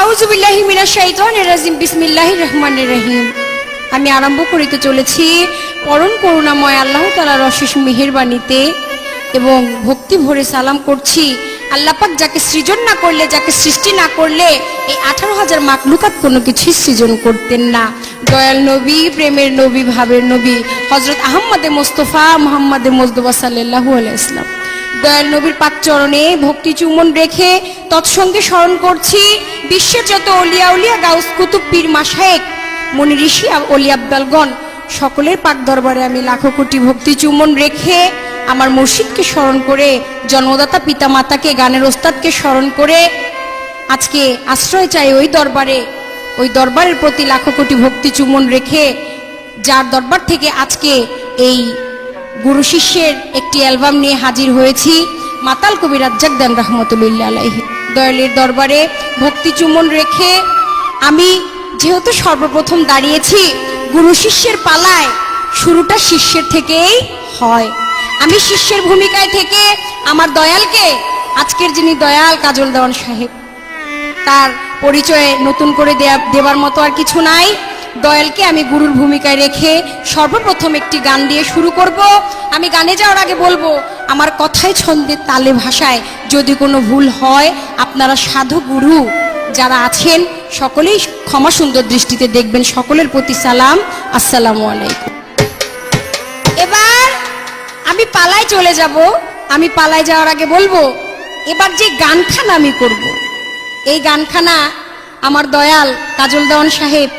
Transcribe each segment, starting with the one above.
আউযুবিল্লাহি মিনাশ শাইতানির রাজিম বিসমিল্লাহির রহমানির রহিম। আমি আরম্ভ করিতে চলেছি পরম করুণাময় আল্লাহ তাআলার অশেষ মেহেরবানিতে এবং ভক্তি ভরে সালাম করছি আল্লাহ পাক যাকে সৃজন না করলে, যাকে সৃষ্টি না করলে এই 18,000 মাখলুকাত কোনো কিছুই সৃজন করতেন না। দয়াল নবী, প্রেমের নবী, ভাবের নবী হযরত আহমদে মুস্তাফা মুহাম্মদে মুজতবা সাল্লাল্লাহু আলাইহি ওয়াসাল্লাম দয়াল নবীর পাক চরণে ভক্তি চুম্বন রেখে তৎসঙ্গে স্মরণ করছি বিশ্বের যত অলিয়া উলিয়া গাউস কুতুব পীর মাশায়েখ মুনি ঋষি অলি আব্দালগণ সকলের পাক দরবারে আমি লাখো কোটি ভক্তি চুম্বন রেখে আমার মুর্শিদকে স্মরণ করে, জন্মদাতা পিতা মাতাকে, গানের ওস্তাদকে স্মরণ করে আজকে আশ্রয় চাই ওই দরবারের প্রতি লাখো কোটি ভক্তি চুম্বন রেখে, যার দরবার থেকে আজকে এই গুরু শিষ্যের একটি অ্যালবাম নিয়ে হাজির হয়েছি। মাতাল কবি রাজ্জাক দেন রহমতুল্লাহ আলাইহি দয়ালের দরবারে ভক্তি চুম্বন রেখে আমি যেহেতু সর্বপ্রথম দাঁড়িয়েছি, গুরু শিষ্যের পালায় শুরুটা শিষ্যের থেকেই হয়। আমি শিষ্যের ভূমিকায় থেকে আমার দয়ালকে, আজকের যিনি দয়াল কাজল দেওয়ান সাহেব, তার পরিচয়ে নতুন করে দেবার মতো আর কিছু নাই। দয়ালকে আমি গুরুর ভূমিকায় রেখে সর্বপ্রথম একটি গান দিয়ে শুরু করব। আমি গানে যাওয়ার আগে বলবো, আমার কথায় ছন্দে তালে ভাষায় যদি কোনো ভুল হয়, আপনারা সাধু গুরু যারা আছেন সকলেই ক্ষমা সুন্দর দৃষ্টিতে দেখবেন। সকলের প্রতি সালাম, আসসালামু আলাইকুম। এবার আমি পালায় চলে যাব। আমি পালায় যাওয়ার আগে বলবো, এবার যে গানখানা আমি করব, এই গানখানা আমার দয়াল কাজল দেওয়ান সাহেব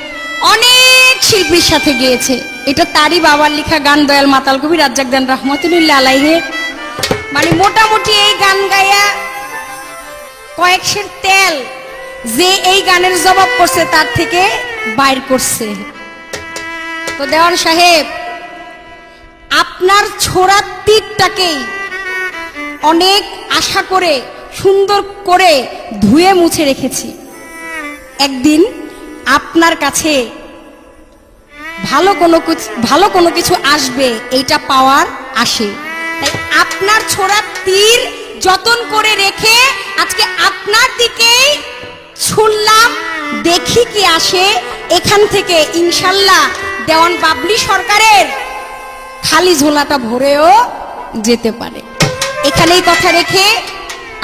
অনেক শিল্পীর সাথে গেয়েছে। এটা তারই বাবার লেখা গান, দয়াল মাতাল কবি রাজ্জাক দেন রহমতুল্লাহ আলাইহি। মানে মোটামুটি এই গান গায়া কয়েক সের তেল যে এই গানের জবাব করছে তার থেকে বাইর করছে। তো দেওয়ান সাহেব, আপনার ছোড়া তীরটাকেই অনেক আশা করে সুন্দর করে ধুয়ে মুছে রেখেছি। একদিন আপনার কাছে ভালো কোনো কিছু আসবে, এইটা পাওয়ার আসে। তাই আপনার ছোড়া তীর যতন করে রেখে আজকে আপনার দিকেই ছুড়লাম, দেখি কি আসে। এখান থেকে ইনশাল্লাহ দেওয়ান বাবলি সরকারের খালি ঝোলাটা ভরেও যেতে পারে। এখানেই কথা রেখে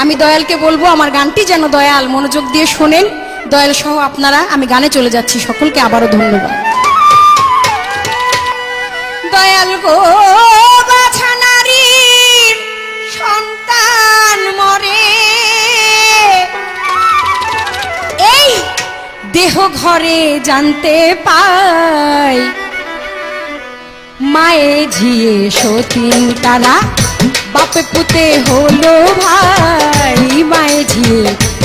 আমি দয়ালকে বলবো আমার গানটি যেন দয়াল মনোযোগ দিয়ে শোনেন। দয়াল সহ আপনারা, আমি গানে চলে যাচ্ছি। সকলকে আবারও ধন্যবাদ। দয়াল গো, বাছা নারীর সন্তান মরে, এই দেহ ঘরে জানতে পাই, মায়ে ঝিয়ে সতীন তারা বাপে পুতে হলো ভাই, মায়ে ঝিয়ে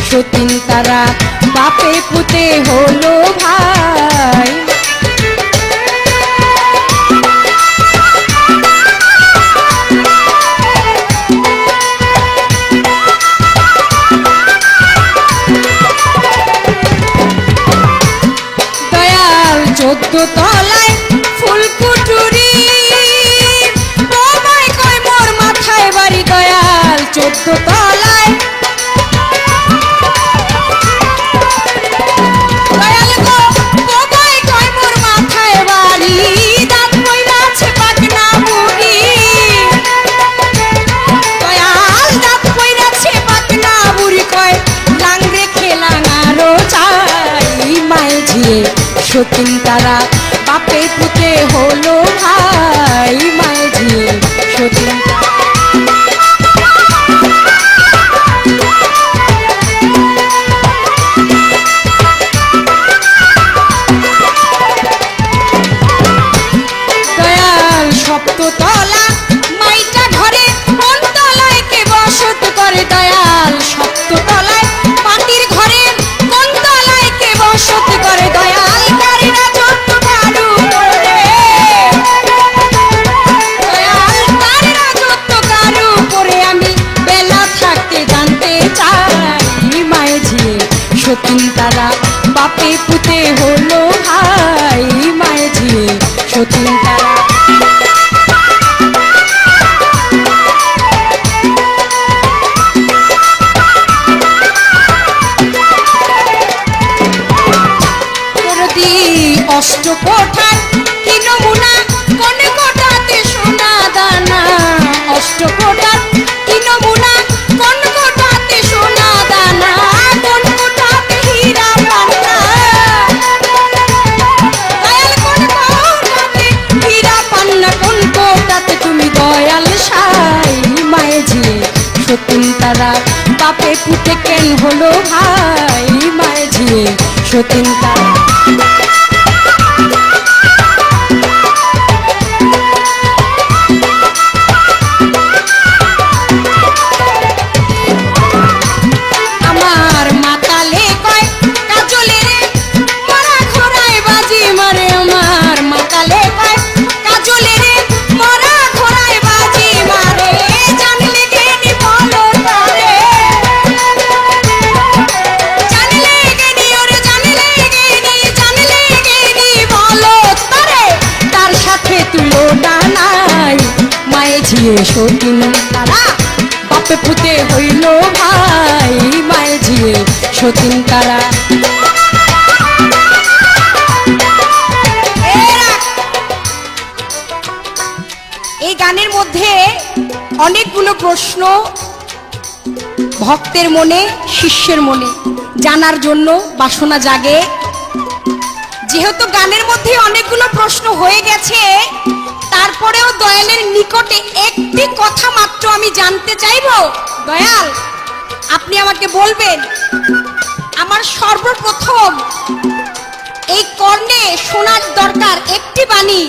সতীন তারা বাপে পুতে হলো ভাই। দয়াল 14 তলায় ফুলকুটুরি, বাবাই কয় মোর মাথায় বাড়ি। দয়াল 14 তলায়, দয়াল গো বাবাই কয় মোর মাথায় বাড়ি, দাঁত পইরাছে পাকনা বুড়ি। দয়াল দাঁত পইরাছে পাকনা বুড়ি, কয় লাংরে খেলাঙারও চাই, মায়ে ঝিয়ে সতীন তারা বাপে পুতে হলো ভাই, মায়ে ঝিয়ে সতীন। দয়াল 7 তলা মাইটা ঘরে, কোন তলায় কে বসত করে। দয়াল 7 তলায় মাটির ঘরে, কোন তলায় কে বসত করে। দয়াল কারি রাজত্ব কারু করে, দয়াল কারি রাজত্ব কারু করে। আমি বেলা থাকতে জানতে চাই, মায়ে ঝিয়ে সতীন তারা বাপে পুতে হলো ভাই, মায়ে ঝিয়ে সতীন তারা। অষ্টকোঠার কি নমুনা কোন কোঠাতে সোনা দানা অষ্টকোঠার কি নমুনা কোন কোঠাতে সোনা দানা কোন কোঠাতে হীরা পান্না দয়াল কোন কোঠাতে হীরা পান্না কোন কোঠাতে তুমি দয়াল সাই মায়ে ঝিয়ে সতীন তারা বাপে পুতে কেন হলো ভাই মায়ে ঝিয়ে সতীন তারা সতীন তারা বাপে পুতে হইল ভাই মায়ে ঝিয়ে সতীন তারা এই গানের মধ্যে অনেকগুলো প্রশ্ন ভক্তের মনে শিষ্যের মনে জানার জন্য বাসনা জাগে যেহেতু গানের মধ্যে অনেকগুলো প্রশ্ন হয়ে গেছে তারপরেও দয়ালের নিকটে একটি কথা মাত্র আমি জানতে চাইব দয়াল আপনি আমাকে বলবেন আমার সর্বপ্রথম এই কর্ণে শোনার দরকার একটি বাণী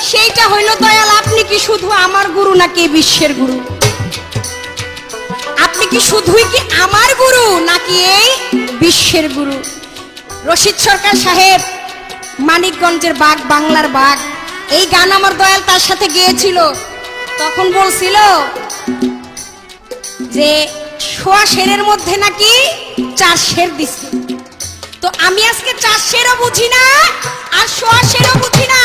সেইটা হইল দয়াল আপনি কি শুধু আমার গুরু নাকি বিশ্বের গুরু আপনি কি শুধুই কি আমার গুরু নাকি এই বিশ্বের গুরু রশিদ সরকার সাহেব মানিকগঞ্জের বাঘ বাংলার বাঘ এই গান আমার দয়াল তার সাথে গিয়েছিল তখন বলছিল যে সোয়া শেরের মধ্যে নাকি 4 শের দিছে তো আমি আজকে 4 শেরও বুঝি না আর সোয়া শেরও বুঝি না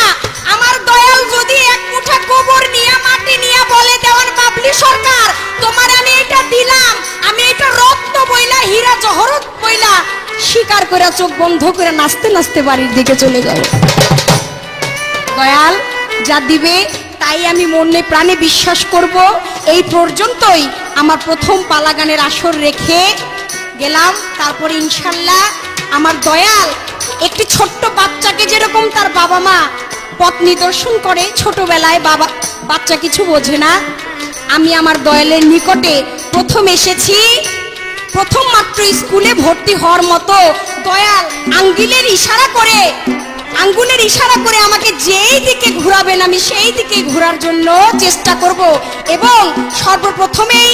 আমার দয়াল যদি এক মুঠা গোবর নিয়ে মাটি নিয়ে বলে দেওয়ান বাবলি সরকার তোমার আমি এটা দিলাম আমি এটা রত্ন বইলা হীরা জহরত বইলা স্বীকার করে চোখ বন্ধ করে নাচতে নাচতে বাড়ির দিকে চলে যাব দয়াল যা দিবে তাই আমি মনে প্রাণে বিশ্বাস করব এই পর্যন্তই আমার প্রথম পালা গানের আসর রেখে গেলাম তারপরে ইনশাআল্লাহ আমার দয়াল একটি ছোট্ট বাচ্চাকে যেরকম তার বাবা মা পথ নিদর্শন করে ছোটবেলায় বাচ্চা কিছু বোঝে না আমি আমার দয়ালের নিকটে প্রথম এসেছি প্রথম মাত্র স্কুলে ভর্তি হওয়ার মতো দয়াল আঙ্গুলের ইশারা করে আমাকে যেই দিকে ঘোরাবেন আমি সেই দিকে ঘোরার জন্য চেষ্টা করব এবং সর্বপ্রথমেই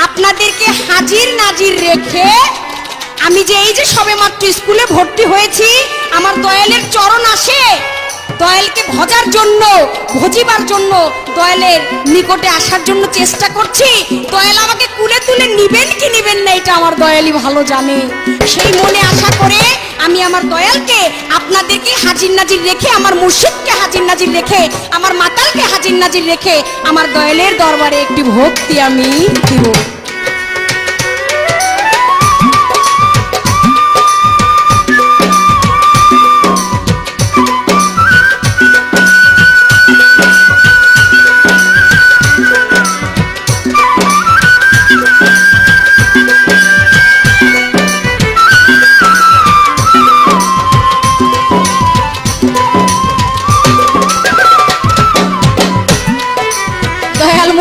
আপনাদেরকে হাজির নাজির রেখে আমি যে এই যে সবেমাত্র স্কুলে ভর্তি হয়েছি আমার দয়ালের চরণ আসে দয়ালকে ভজিবার জন্য দয়ালের নিকটে আসার জন্য চেষ্টা করছি দয়াল আমাকে কুলে তুলে নিবেন কি নিবেন না এটা আমার দয়ালই ভালো জানে সেই মনে আশা করে আমি আমার দয়ালকে আপনাদেরকে হাজির নাজির রেখে আমার মুর্শিদকে হাজির নাজির রেখে আমার মাতালকে হাজির নাজির রেখে আমার দয়ালের দরবারে একটি ভক্তি আমি দিব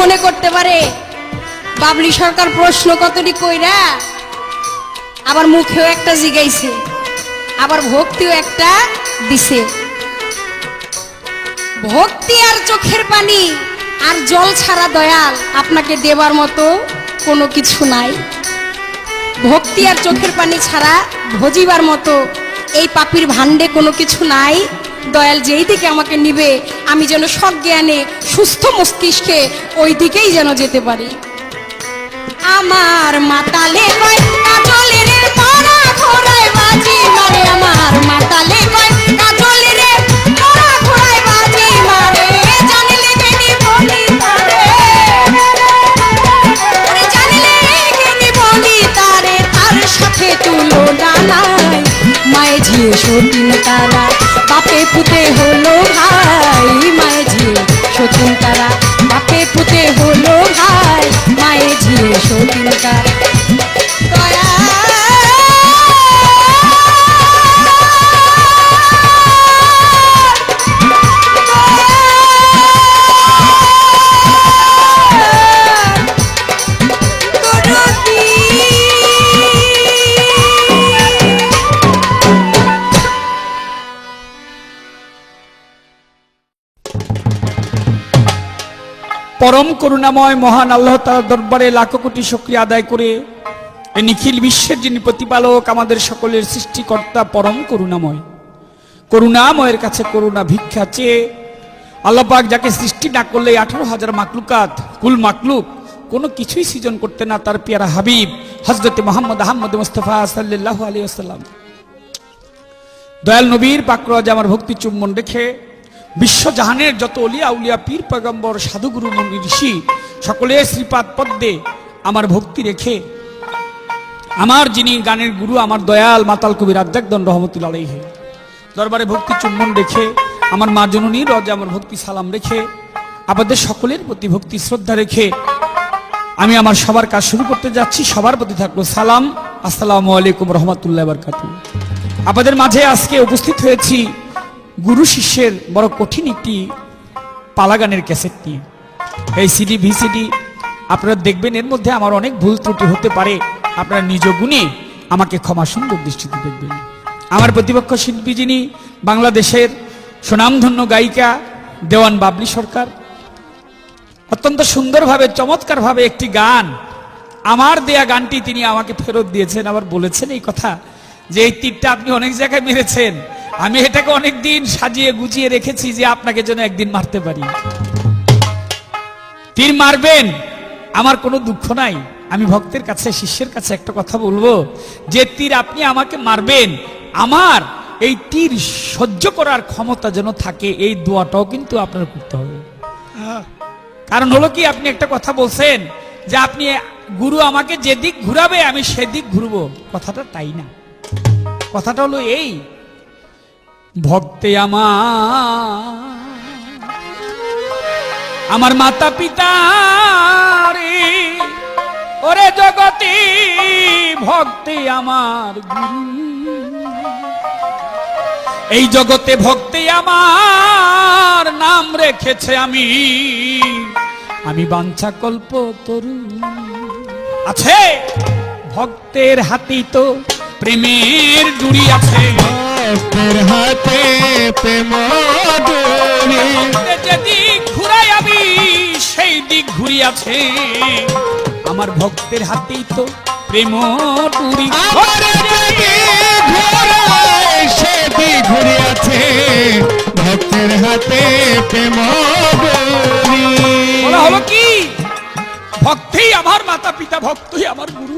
মনে করতে পারে বাবলি সরকার প্রশ্ন কতটি কইরা আবার মুখেও একটা জিগাইছে আবার ভক্তিও একটা দিছে ভক্তি আর চোখের পানি আর জল ছাড়া দয়াল আপনাকে দেবার মতো কোনো কিছু নাই ভক্তি আর চোখের পানি ছাড়া ভজিবার মতো এই পাপির ভান্ডে কোনো কিছু নাই দয়াল যেই দিকে আমাকে নিবে আমি যেন সজ্ঞানে সুস্থ মস্তিষ্কে ওই দিকেই যেন যেতে পারি আমার মাতালে কয় কাজলের মরা ঘোড়ায় বাজি মারে আমার মাতালে কয় কাজলের মরা ঘোড়ায় বাজি মারে জানলে কেনি বলি তারে জানলে কেনি বলি তারে তার সাথে তুলো ডানায় মায়ে ঝিয়ে সতীন তারা বাপে পুতে হলো ভাই মায়ে ঝিয়ে সতীন তারা বাপে পুতে হলো ভাই মায়ে ঝিয়ে সতীন তারা দয়া পরম করুণাময় মহান আল্লাহ তাআলার দরবারে লাখো কোটি শুকরিয়া আদায় করে এই নিখিল বিশ্বের যিনি প্রতিপালক আমাদের সকলের সৃষ্টিকর্তা পরম করুণাময়ের কাছে করুণা ভিক্ষা চেয়ে আল্লাহ পাক যাকে সৃষ্টি না করলে 18,000 মাকলুকাত কুল মাকলুক কোনো কিছুই সৃজন করতে না তার পেয়ারা হাবিব হযরত মুহাম্মদ আহমদ মুস্তাফা সাল্লাল্লাহু আলাইহি ওয়াসাল্লাম দয়াল নবীর পাকরাজ আমার ভক্তি চুম্বন রেখে বিশ্বজাহানের যত অলিয়া উলিয়া পীর পয়গম্বর সাধুগুরু মুনি ঋষি সকলে শ্রীপাদ পদ্মে আমার ভক্তি রেখে আমার যিনি গানের গুরু আমার দয়াল মাতাল কবি রাজ্জাকদন রহমতুল্লাহ আলাইহি দরবারে ভক্তি চুম্বন রেখে আমার মা জননীর রজে আমার ভক্তি সালাম রেখে আপনাদের সকলের প্রতি ভক্তি শ্রদ্ধা রেখে আমি আমার সবার কাজ শুরু করতে যাচ্ছি। সবার প্রতি থাকলো সালাম, আসসালামু আলাইকুম রহমতুল্লাহ বারকাতুহু। আপনাদের মাঝে আজকে উপস্থিত হয়েছি গুরু শিষ্যের বড় কঠিন একটি পালাগানের ক্যাসেট নিয়ে। এই সিডি ভিসিডি আপনারা দেখবেন, এর মধ্যে আমার অনেক ভুল ত্রুটি হতে পারে, আপনারা নিজ গুণে আমাকে ক্ষমা সুন্দর দৃষ্টিতে দেখবেন। আমার প্রতিপক্ষ শিল্পী যিনি বাংলাদেশের সুনামধন্য গায়িকা দেওয়ান বাবলি সরকার, অত্যন্ত সুন্দরভাবে চমৎকারভাবে একটি গান, আমার দেয়া গানটি তিনি আমাকে ফেরত দিয়েছেন। আবার বলেছেন এই কথা যে এই তীরটা আপনি অনেক জায়গায় মেরেছেন, আমি এটাকে অনেক দিন সাজিয়ে গুছিয়ে রেখেছি যে আপনাকে যেন একদিন মারতে পারি। তীর মারবেন, আমার কোনো দুঃখ নাই। আমি ভক্তের কাছে শিষ্যের কাছে একটা কথা বলবো, যে তীর আপনি আমাকে মারবেন, আমার এই তীর সহ্য করার ক্ষমতা যেন থাকে, এই দোয়াটাও কিন্তু আপনার করতে হবে। কারণ হলো কি, আপনি একটা কথা বলছেন যে আপনি গুরু আমাকে যেদিক ঘুরাবে আমি সেদিক ঘুরবো, কথাটা তাই না। কথাটা হলো এই, ভক্তে আমার মাতা পিতা রে ওরে জগতে, ভক্তে আমার গুরু, এই জগতে ভক্তে আমার নাম রেখেছে আমি বাঞ্ছা কল্প তরু। আছে ভক্তের হাতে তো প্রেমের ডুরি আছে, ভক্তের হাতে প্রেম ডুরি, যেদিক ঘুরাই আমি সেই দিক ঘুরি আছে, আমার ভক্তের হাতেই তো প্রেম ডুরি, সেদিক ঘুরি আছে, ভক্তের হাতে প্রেম ডুরি। বলা হলো কি, ভক্তই আমার মাতা পিতা, ভক্তই আমার গুরু,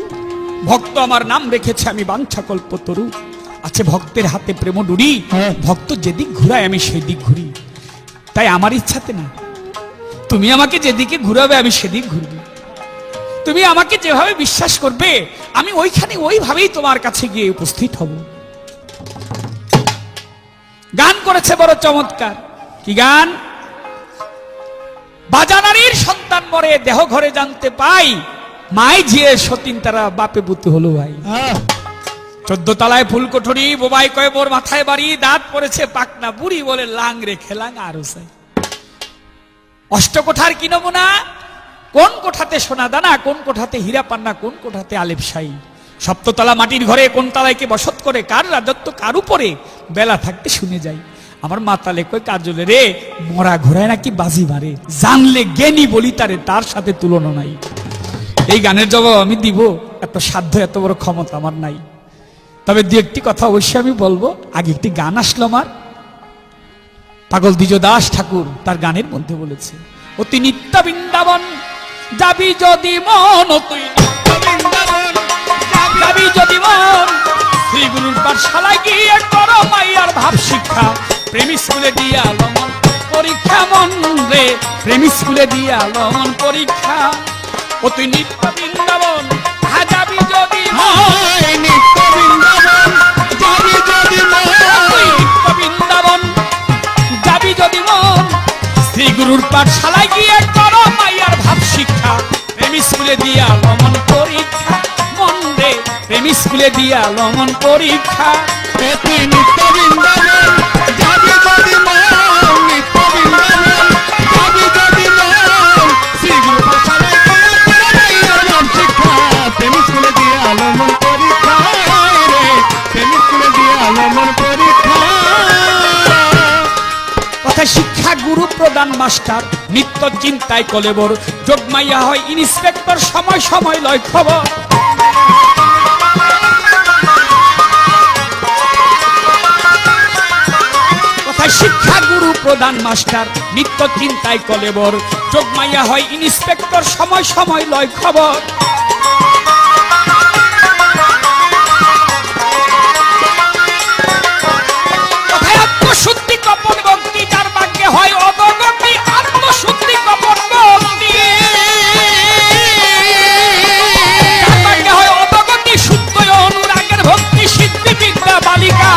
ভক্ত আমার নাম রেখেছে আমি বাঞ্ছা কল্প তরু। আছে ভক্তের হাতে প্রেম ডুরি, ভক্ত যেদিক ঘুরায় আমি সেই দিক ঘুরি। তাই আমার ইচ্ছাতে না, তুমি আমাকে যেদিকে ঘুরাবে আমি সেদিক ঘুরব, তুমি আমাকে যেভাবে বিশ্বাস করবে আমি ওইখানে ওইভাবেই তোমার কাছে গিয়ে উপস্থিত হব। গান করেছে বড় চমৎকার, কি গান? বাজানারীর সন্তান মরে দেহ ঘরে জানতে পাই, মাই ঝিয়ে সতীন তারা বাপে বুতে হলো ভাই। 14 তলায় ফুলকোঠরি, বোবাই কয়ে মোর মাথায় বাড়ি, দাঁত পড়েছে পাকনা, বুড়ি বলে লাং রে খেলাং আরো চাই। অষ্টকোঠার কি নমুনা, কোন কোঠাতে সোনা দানা, কোন কোঠাতে হীরা পান্না, কোন কোঠাতে আলেপ শাহী। সপ্ততলা মাটির ঘরে কোন তলায় কে বসত করে, কার রাজত্ব কার উপরে, বেলা থাকতে শুনে যাই। আমার মাতালে কই কাজলে রে, মরা ঘোড়ায় নাকি বাজি মারে, জানলে জ্ঞানী বলি তারে, তার সাথে তুলনা নাই। এই গানের জবাব আমি দিব, এত সাধ্য এত বড় ক্ষমতা আমার নাই। তবে দু একটি কথা অবশ্যই আমি বলবো। আগে একটি গান আসলো আমার, পাগল দ্বিজ দাস ঠাকুর তার গানের মধ্যে বলেছে, অতি নিত্য বৃন্দাবন যাবি যদি মন, তুই যাবি যদি মন, শ্রী গুরুর পাঠশালায় গিয়ে করো মাইয়ার ভাব শিক্ষা, প্রেমী স্কুলে দিয়া লমন পরীক্ষা মন রে, প্রেমী স্কুলে দিয়া লমন পরীক্ষা। ও তুই নিত্য বৃন্দাবন যাবি যদি মন, নিত্য বৃন্দাবন যাবি যদি মন, তুই নিত্য বৃন্দাবন পাঠশালায় গিয়ে করো মাইয়ার ভাব শিক্ষা প্রেম স্কুলে দিয়া লমন পরীক্ষা মন রে প্রেম স্কুলে দিয়া লমন পরীক্ষা অতি নিত্য বৃন্দাবন যাবি যদি মন নিত্য বৃন্দাবন যাবি যদি মন শ্রীগুরু পাঠশালায় গিয়ে মাইয়ার ভাব শিক্ষা প্রেম স্কুলে দিয়া লমন পরীক্ষা রে প্রেম স্কুলে দিয়া লমন পরীক্ষা কথা শিক্ষা গুরু প্রদান মাস্টার নিত্য চিন্তায় কলেবর যোগমাইয়া হয় ইন্সপেক্টর সময় সময় লয় খবর কথা শিক্ষা গুরু প্রদান মাস্টার নিত্য চিন্তায় কলেবর যোগমাইয়া হয় ইন্সপেক্টর সময় সময় লয় খবর আত্মশুদ্ধি কপন ভক্তি যার ভাগ্যে হয় অবগতি আত্মশুদ্ধি কপন ভক্তি যার ভাগ্যে হয় অবগতি শুদ্ধ অনুরাগের ভক্তি সিদ্ধি বিদ্যা বালিকা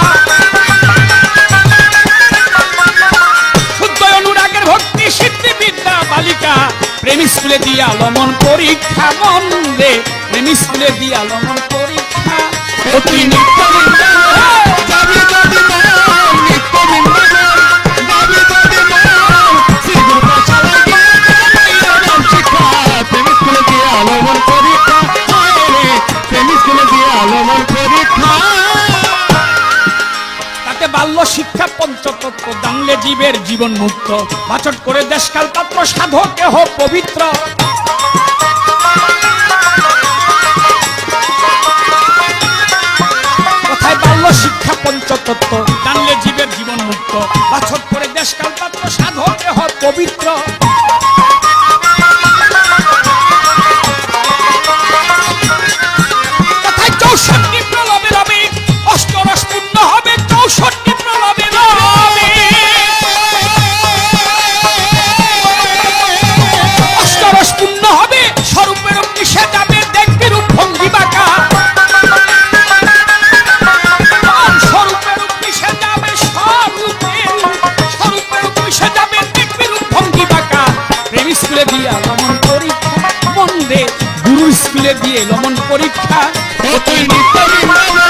শুদ্ধ অনুরাগের ভক্তি সিদ্ধি বিদ্যা বালিকা প্রেম স্কুলে দিয়া লমন পরীক্ষা মন রে প্রেম স্কুলে দিয়া লমন পরীক্ষা অতি নিত্য বৃন্দাবন যাবি যদি মন নিত্য বৃন্দাবন যাবি যদি মন শ্রীগুরু পাঠশালায় গিয়ে মাইয়ার ভাব শিক্ষা প্রেম স্কুলে দিয়া লমন পরীক্ষা রে প্রেম স্কুলে দিয়া লমন পরীক্ষা তাতে বাল্য শিক্ষা পঞ্চতত্ত্ব জানলে জীবের জীবন মুক্ত বাচট করে দেশকাল পাত্র সাধক কেহ পবিত্র কথায় বাল্য শিক্ষা পঞ্চতত্ত্ব জানলে জীবের জীবন মুক্ত বাচট করে দেশকাল পাত্র সাধক কেহ পবিত্র কথায় 64 প্রলবে রবে অষ্টরস পূর্ণ হবে 64 প্রলবে রবে অষ্টরস পূর্ণ হবে স্বরূপের মিশে যাবে দেখবি রূপ ভঙ্গি বাঁকা স্বরূপের মিশে যাবে স্বরূপের মিশে যাবে দেখবি রূপ ভঙ্গি বাঁকা প্রেম স্কুলে দিয়া লমন পরীক্ষা মন রে গুরু স্কুলে দিয়ে লমন পরীক্ষা অতি নিত্য বৃন্দাবন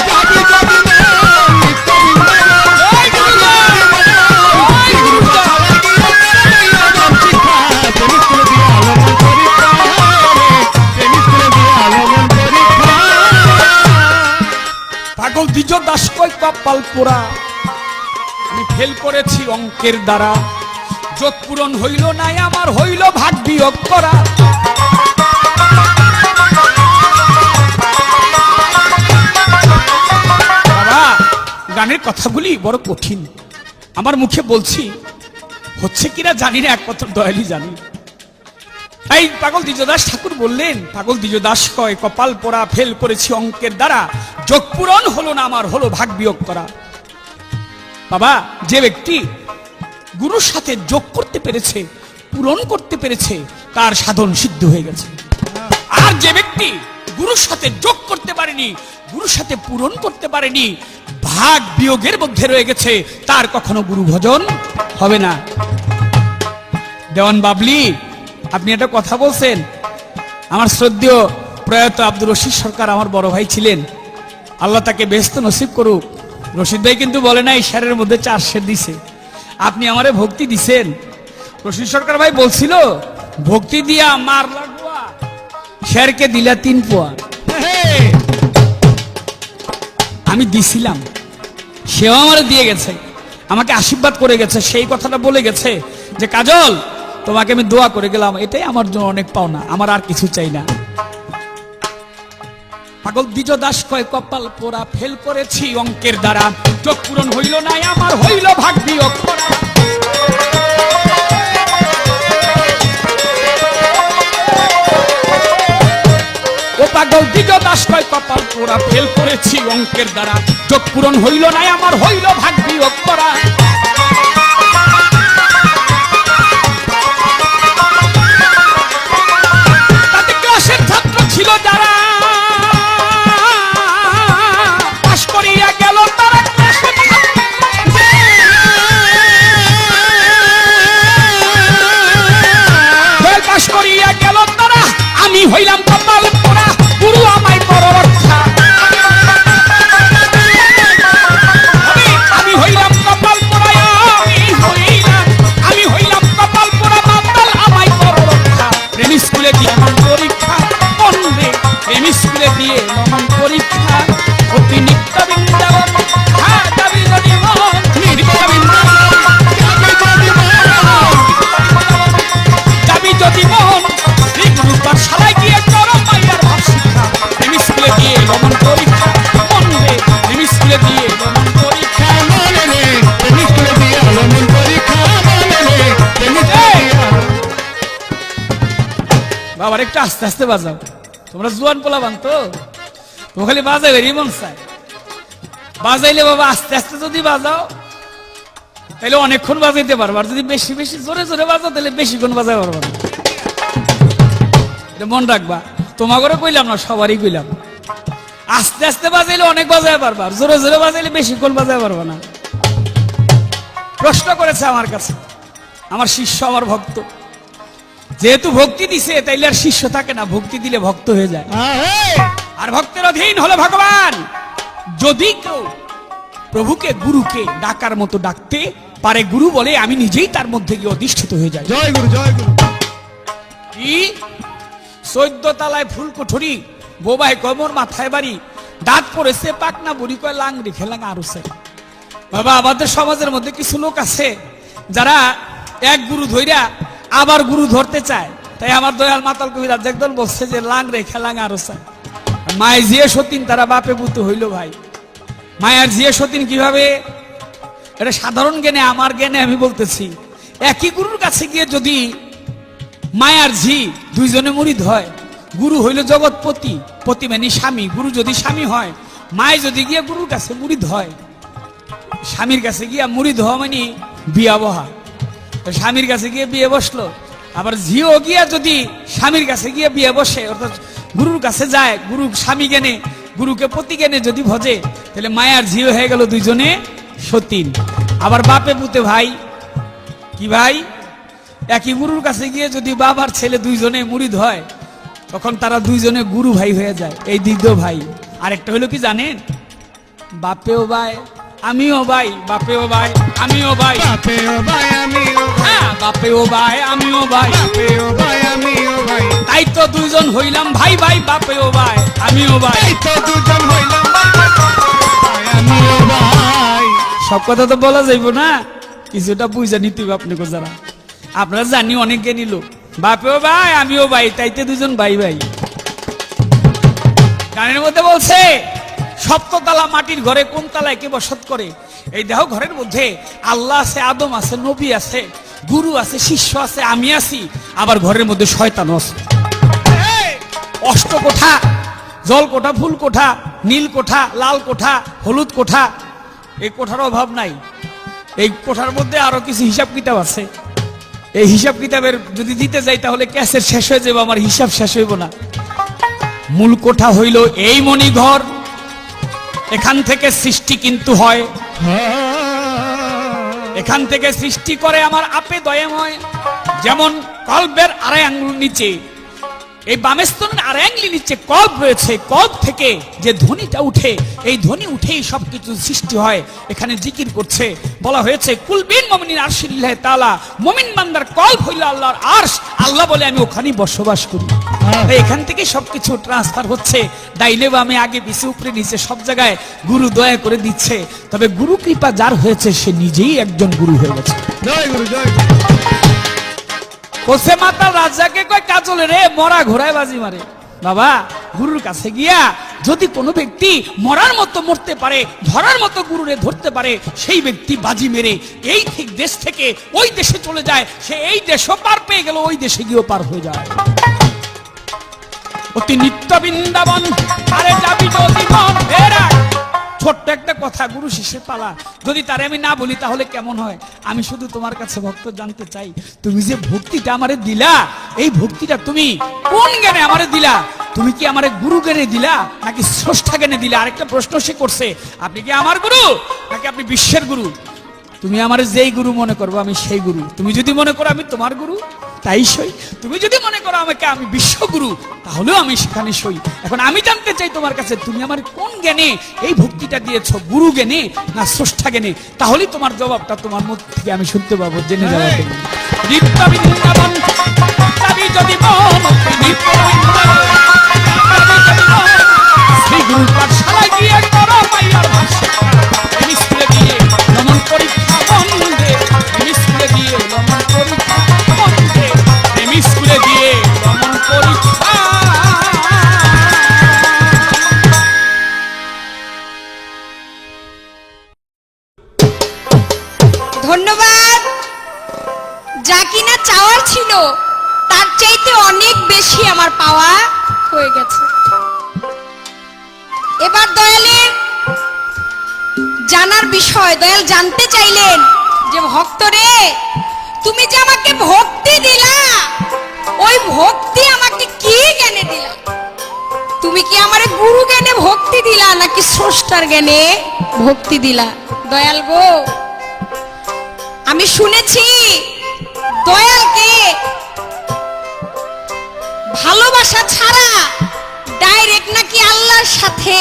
যাবি যদি মন নিত্য বৃন্দাবন যাবি যদি মন শ্রীগুরু পাঠশালায় গিয়ে মাইয়ার ভাব শিক্ষা প্রেম স্কুলে দিয়া লমন পরীক্ষা রে প্রেম স্কুলে দিয়া লমন পরীক্ষা পাগল দ্বিজ দাস কয় কপাল পোড়া আমি ফেল করেছি অঙ্কের দ্বারা যোগ পূরণ হইল নাই আমার হইল ভাগ বিয়োগ করা বাবা গানের কথাগুলি বড় কঠিন আমার মুখে বলছি হচ্ছে কিনা জানি না একমাত্র দয়ালই জানি তাই পাগল দ্বিজদাস ঠাকুর বললেন পাগল দ্বিজদাস কয় কপাল পোড়া ফেল করেছি অঙ্কের দ্বারা যোগ পূরণ হলো না আমার হলো ভাগ বিয়োগ করা বাবা যে ব্যক্তি গুরুর সাথে যোগ করতে পেরেছে পূরণ করতে পেরেছে তার সাধন সিদ্ধ হয়ে গেছে আর যে ব্যক্তি গুরুর সাথে যোগ করতে পারেনি গুরুর সাথে পূরণ করতে পারেনি ভাগ বিয়োগের মধ্যে রয়ে গেছে তার কখনো গুরু ভজন হবে না দেওয়ান বাবলি আপনি একটা কথা বলছেন আমার শ্রদ্ধেয় প্রয়াত আব্দুর রশিদ সরকার আমার বড় ভাই ছিলেন আল্লাহ তাকে বেহেশত নসিব করুক রশিদ ভাই কিন্তু বলে নাই শেরের মধ্যে 4 শের দিছে আপনি আমারে ভক্তি দিছেন রশিদ সরকার ভাই বলছিল ভক্তি দিয়া মার লাগোয়া শেরকে দিলা 3 পোয়া আমি দিছিলাম সেও আমার দিয়ে গেছে আমাকে আশীর্বাদ করে গেছে সেই কথাটা বলে গেছে যে কাজল তোমাকে আমি দোয়া করে গেলাম এটাই আমার জন্য অনেক পাওনা আমার আর কিছু চাই না পাগল দ্বিজ দাস কয় কপাল পোড়া ফেল করেছি অঙ্কের দ্বারা যোগ পূরণ হইল নাই আমার হইল ভাগ বিয়োগ করা ও পাগল দ্বিজ দাস কয় কপাল পোড়া ফেল করেছি অঙ্কের দ্বারা যোগ পূরণ হইল নাই আমার হইল ভাগ বিয়োগ করা তাতে ক্লাসের ছাত্র ছিল যারা পাশ করিয়া গেল তারা ক্লাসের ছাত্র বাবার একটু আস্তে আস্তে বাজাও, তোমরা জোয়ান পোলা বানতো, তো খালি বাজাই মন চায়। বাজাইলে বাবা আস্তে আস্তে যদি বাজাও তাহলে অনেকক্ষণ বাজাইতে পারবো, আর যদি বেশি বেশি জোরে জোরে বাজাও তাহলে বেশিক্ষণ বাজাই পারবো না। এটা মন রাখবা, তোমাকে কইলাম না, সবারই কইলাম। আস্তে আস্তে বাজাইলে অনেক বাজায় পারবা, আর জোরে জোরে বাজাইলে বেশিক্ষণ বাজায় পারবো না। প্রশ্ন করেছে আমার কাছে আমার শিষ্য, আমার ভক্ত, যেহেতু ভক্তি দিছে তাইলে আর শিষ্য থাকে না, ভক্তি দিলে ভক্ত হয়ে যায়। আর ভক্তের অধীন হলো ভগবান। যদি কেউ প্রভুকে গুরুকে ডাকার মতো ডাকতে পারে, গুরু বলে আমি নিজেই তার মধ্যে গিয়ে অধিষ্ঠিত হয়ে যাই। জয় গুরু, জয় গুরু। কি 14 তলায় ফুল কোঠরি, বোবাই কমর মাথায় বাড়ি, দাঁত পড়েছে পাকনা, বুড়ি কয় লাংড়ি খেলাং আরো। বাবা আমাদের সমাজের মধ্যে কিছু লোক আছে যারা এক গুরু ধইরা আবার গুরু ধরতে চায়। তাই আমার দয়াল মাতাল কবিরাজ একদল বলছে যে লাংড়ে খেলাং আরো চায়। মায় জিয়ে সতীন তারা বাপে পুতে হইল ভাই। মায়ার জিয়ে সতীন কিভাবে, এটা সাধারণ জ্ঞানে, আমার জ্ঞানে আমি বলতেছি। একই গুরুর কাছে গিয়ে যদি মায়ার ঝি দুইজনে মুরিদ হয়, গুরু হইল জগৎপতি, পতি মানে স্বামী, গুরু যদি স্বামী হয়, মায় যদি গিয়ে গুরুর কাছে মুরিদ হয়, স্বামীর কাছে গিয়া মুরিদ হওয়া মানে বিয়া বহা। স্বামীর কাছে গিয়ে বিয়ে বসলো, আবার ঝিও গিয়া যদি স্বামীর কাছে গিয়ে বিয়ে বসে, অর্থাৎ গুরুর কাছে যায়, গুরু স্বামী জ্ঞানে গুরুকে পতি জ্ঞানে যদি ভজে, তাহলে মায়ার ঝিও হয়ে গেল দুইজনে সতীন। আবার বাপে পুতে ভাই, কি ভাই, একই গুরুর কাছে গিয়ে যদি বাবার ছেলে দুইজনে মুরিদ হয়, তখন তারা দুইজনে গুরু ভাই হয়ে যায়, এই দ্বিতীয় ভাই। আরেকটা হলো কি জানেন, বাপেও ভাই আমিও ভাই, বাপেও ভাই আমিও ভাই, বাপেও ভাই আমিও ভাই, হ্যাঁ বাপেও ভাই আমিও ভাই, বাপেও ভাই আমিও ভাই, তাই তো দুইজন হইলাম ভাই ভাই, বাপেও ভাই আমিও ভাই। এই তো দুজন হইলাম ভাই ভাই আমিও ভাই। সব কথা তো বলা যাইব না, কিছুটা বুঝা নিতে হবে আপনাকে। যারা আপনারা জানি অনেকে নিল বাপেও ভাই আমিও ভাই, তাইতে দুজন ভাই ভাই। গানের মধ্যে বলছে সপ্ততলা মাটির ঘরে কোন তালায় কে বসত করে। এই দেহ ঘরের মধ্যে আল্লাহ আছে, আদম আছে, নবী আছে, গুরু আছে, শিষ্য আছে, আমি আছি, আবার ঘরের মধ্যে শয়তান আছে। অষ্ট কোঠা, জল কোঠা, ফুল কোঠা, নীল কোঠা, লাল কোঠা, হলুদ কোঠা, এই কোঠার অভাব নাই। এই কোঠার মধ্যে আরো কিছু হিসাব কিতাব আছে। এই হিসাব কিতাবের যদি দিতে যাই তাহলে ক্যাসেট শেষ হয়ে যাবে, আমার হিসাব শেষ হইব না। মূল কোঠা হইল এই মণিঘর, এখান থেকে সৃষ্টি কিন্তু হয়, এখান থেকে সৃষ্টি করে আমার আপে দয়াময়। যেমন কল্পের আড়াই আঙ্গুল নিচে, এই বামেস্তনের আড়াই আঙ্গুল নিচে কল্প রয়েছে, কল্প থেকে যে ধ্বনিটা উঠে, এই ধ্বনি উঠেই সবকিছু সৃষ্টি হয়। এখানে জিকির করছে, বলা হয়েছে কুলবিন মুমিনিন আরশিল্লাহ তাআলা, মুমিন বান্দার কল্প হইল আল্লাহর আরশ, আল্লাহ বলে আমি ওখানেই বসবাস করি। এখান থেকে সবকিছু ট্রান্সফার হচ্ছে, ডাইনে বামে, আগে পিছে, উপরে নিচে, সব জায়গায় গুরু দয়া করে দিচ্ছে। তবে গুরু কৃপা যার হয়েছে সে নিজেই একজন গুরু হয়ে গেছে। জয় গুরু, জয় গুরু। কোসে মাতাল রাজাকে কয় কাজলে রে, মরা ঘোড়ায় বাজি মারে। বাবা গুরুর কাছে গিয়া যদি কোনো ব্যক্তি মরার মতো মরতে পারে, ধরার মতো গুরুরে ধরতে পারে, সেই ব্যক্তি বাজি মেরে এই ঠিক দেশ থেকে ওই দেশে চলে যায়। সে এই দেশও পার পেয়ে গেল, ওই দেশে গিয়েও পার হয়ে যায়। অতি নিত্য বৃন্দাবন, আরে যাবি যদি মন ফেরা। ছোট্ট একটা কথা, গুরু শিষ্যের পালা, যদি তারে আমি না বলি তাহলে কেমন হয়? আমি শুধু তোমার কাছে ভক্ত জানতে চাই, তুমি যে ভক্তিটা আমারে দিলা, এই ভক্তিটা তুমি কোন জ্ঞানে আমারে দিলা? তুমি কি আমারে গুরু জ্ঞানে দিলা নাকি স্রষ্টা জ্ঞানে দিলা? আরেকটা প্রশ্ন সে করছে, আপনি কি আমার গুরু নাকি আপনি বিশ্বের গুরু? তুমি আমার যেই গুরু মনে করবো আমি সেই গুরু। তুমি যদি মনে করো আমি তোমার গুরু, তাই সই। তুমি যদি মনে করো আমাকে আমি বিশ্বগুরু, তাহলেও আমি সেখানে সই। এখন আমি জানতে চাই তোমার কাছে, তুমি আমার কোন জ্ঞানে এই ভক্তিটা দিয়েছ, গুরু জ্ঞানে না স্রষ্টা জ্ঞানে? তাহলেই তোমার জবাবটা তোমার মুখ থেকে আমি শুনতে পাবো, জেনে যাবো। নিত্য বৃন্দাবন যাবি যদি মন, নিত্য বৃন্দাবন যাবি যদি মন, শ্রী গুরুর পাঠশালায় গিয়ে করো মাইয়ার ভাষা। স্কুলে গিয়ে নমন পরীক্ষা বন্ধে, স্কুলে গিয়ে নমন পরীক্ষা বন্ধে, স্কুলে গিয়ে নমন পরীক্ষা। ধন্যবাদ। যা কিনা চাওয়ার ছিল তার চাইতে অনেক বেশি আমার পাওয়া হয়ে গেছে। এবার দয়ালের জানার বিষয়, দয়াল জানতে চাইলেন যে ভক্ত রে, তুমি যে আমাকে ভক্তি দিলা, ওই ভক্তি আমাকে কি জ্ঞানে দিলা? তুমি কি আমার গুরু জ্ঞানে ভক্তি দিলা নাকি স্রষ্টার জ্ঞানে ভক্তি দিলা? দয়াল গো, আমি শুনেছি দয়ালকে ভালোবাসা ছাড়া ডাইরেক্ট নাকি আল্লাহর সাথে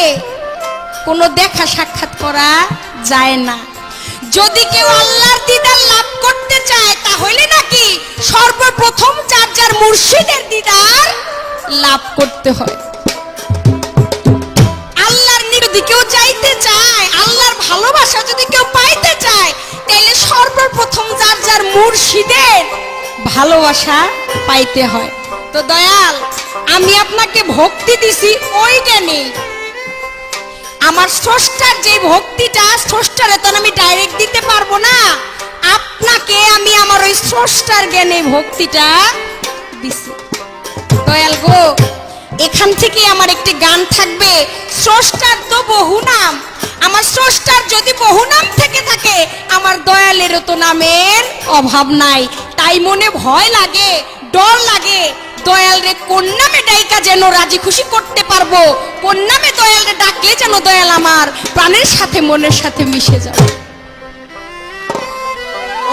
কোনো দেখা সাক্ষাৎ করা যায় না। যদি কেউ আল্লাহর দিদার লাভ করতে চায় তাহলে নাকি সর্বপ্রথম যার যার মুর্শিদের দিদার লাভ করতে হয়। আল্লাহর যদি কেউ যাইতে চায়, আল্লাহর ভালোবাসা যদি কেউ পাইতে চায়, তাহলে সর্বপ্রথম যার যার মুর্শিদের ভালোবাসা পাইতে হয়। তো দয়াল, আমি আপনাকে ভক্তি দিছি ওইটা নেই, আমার স্রষ্টার যে ভক্তিটা, স্রষ্টারে তো আমি ডাইরেক্ট দিতে পারবো না, আপনাকে আমি আমার ওই স্রষ্টার জ্ঞানে ভক্তিটা দিছি। দয়াল গো, এখান থেকে আমার একটি গান থাকবে, স্রষ্টার তো বহু নাম, আমার স্রষ্টার যদি বহু নাম থেকে থাকে, আমার দয়ালেরও তো নামের অভাব নাই। তাই মনে ভয় লাগে, ডর লাগে, দয়াল রে কোন নামে ডাইকা যেন রাজি খুশি করতে পারবো, কোন নামে দয়াল রে ডাকলে যেন দয়াল আমার প্রাণের সাথে মনের সাথে মিশে যাবে।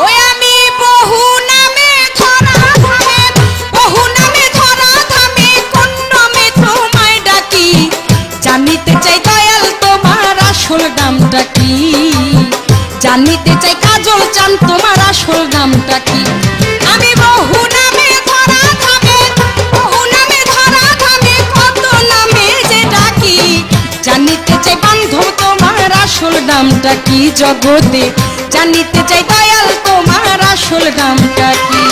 ওই আমি বহু নামে ধরা ধামে, বহু নামে ধরা ধামে, কোন নামে তোমায় ডাকি, জানিতে চাই দয়াল তোমার আসল নামটা কি, জানিতে চাই কাজল চান তোমার আসল নামটা কি। আমি বহু নামে ধরা ধামে, বহু নামে ধরা ধামে, কত নামে যে ডাকি, জানিতে চাই বান্ধব তোমার আসল নামটা কি, জগতে জানিতে চাই দয়াল তোমার আসল নামটা কি।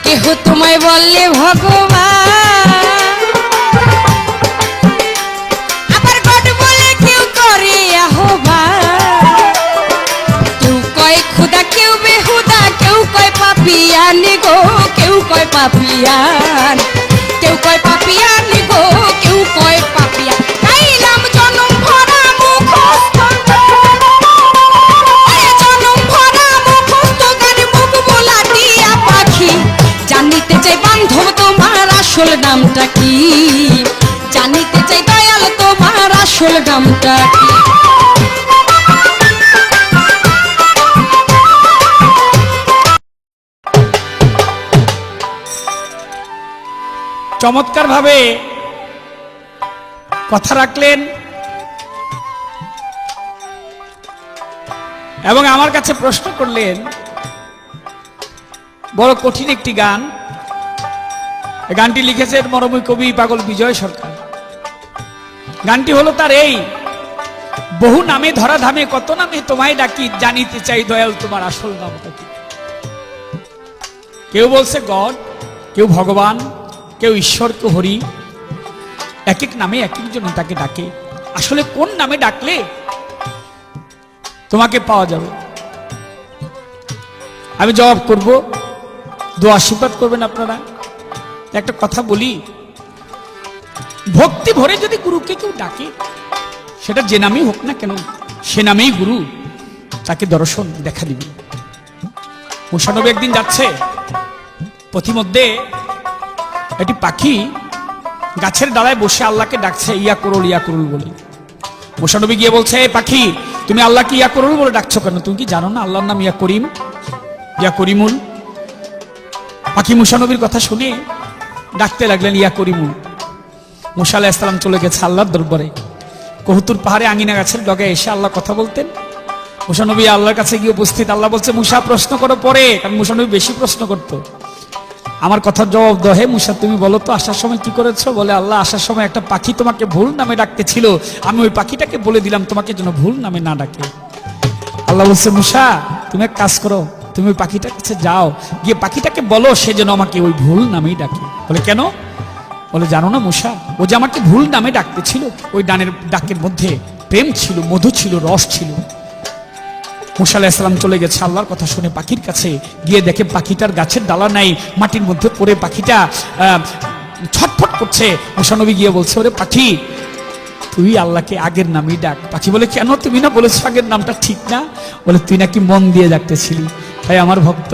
কেহ তোমায় বললে ভগবান, আবার গড বলে কেউ করে আহ্বান, কেউ কয় খুদা কেউ বেহুদা, কেউ কয় পাপিয়ান গো, কেউ কয় পাপিয়ান, কেউ কয় পাপিয়ান গো, কেউ কয় পাপিয়ান। গাইলাম জনম ভরা মুখস্থ, জনম ভরা মুখস্থ গান, মুখ বোলা দিয়া পাখি, জানিতে চাই বান্ধব তোমার আসল নামটা কি, জানিতে চাই দয়াল তোমার আসল নামটা কি। চমৎকার ভাবে কথা রাখলেন এবং আমার কাছে প্রশ্ন করলেন। বড় কঠিন একটি গান, গানটি লিখেছেন মরমী কবি পাগল বিজয় সরকার। গানটি হলো তার এই, বহু নামে ধরা ধামে, কত নামে তোমায় ডাকি, জানিতে চাই দয়াল তোমার আসল নামটা কি। কেউ বলছে গড, কেউ ভগবান, কেউ ঈশ্বর, কেউ হরি, এক এক নামে এক একজন তাকে ডাকে। আসলে কোন নামে ডাকলে তোমাকে পাওয়া যাবে? আমি জবাব করব, দোয়া আশীর্বাদ করবেন আপনারা। একটা কথা বলি, ভক্তি ভরে যদি গুরুকে কেউ ডাকে, সেটা যে নামেই হোক না কেন, সে নামেই গুরু তাকে দর্শন দেখা দিবে। মুসানবী একদিন যাচ্ছে, পথিমধ্যে একটি পাখি গাছের ডালায় বসে আল্লাহকে ডাকছে ইয়া করুল বলে। মুসানবী গিয়ে বলছে, এই পাখি, তুমি আল্লাহকে ইয়া করুল বলে ডাকছো কেন? তুমি কি জানো না আল্লাহর নাম ইয়া করিম, ইয়া করিমুল? পাখি মুসানবীর কথা শুনে ডাকতে লাগলেন ইয়া করিমুল। মুসা আলাইহিস সালাম চলে গেছে আল্লাহর দরবারে। কহুতুর পাহাড়ে আঙিনা গাছের ডগে এসে আল্লাহ কথা বলতেন। মুসানবী আল্লাহর কাছে গিয়ে উপস্থিত। আল্লাহ বলছে, মুসা প্রশ্ন করো পরে, কারণ মুসানবী বেশি প্রশ্ন করতো। আমার কথার জবাব দাও, হে মুসা তুমি বলো তো আসার সময় কি করেছো? বলে, আল্লাহ আসার সময় একটা পাখি তোমাকে ভুল নামে ডাকতে ছিল, আমি ওই পাখিটাকে বলে দিলাম তোমাকে যেন ভুল নামে না ডাকে। আল্লাহ বলছে, মুসা তুমি এক কাজ করো, তুমি ওই পাখিটার কাছে যাও, গিয়ে পাখিটাকে বলো সে যেন আমাকে ওই ভুল নামেই ডাকে। বলে কেন? বলে জানো না মূসা, ও যে আমাকে ভুল নামে ডাকতে ছিল, ওই ডাকের মধ্যে প্রেম ছিল, মধু ছিল, রস ছিল। মূসা আলাইহিস সালাম চলে গেছে আল্লাহর কথা শুনে পাখির কাছে, গিয়ে দেখে পাখিটার গাছের ডালা নাই, মাটির মধ্যে পড়ে পাখিটা ছটফট করছে। মূসা নবী গিয়ে বলছে, ওরে পাখি তুই আল্লাহকে আগের নামেই ডাক। পাখি বলে কেন? তুমি না বলেছো আগের নামটা ঠিক না? বলে তুই নাকি মন দিয়ে ডাকতেছিলি। তাই আমার ভক্ত,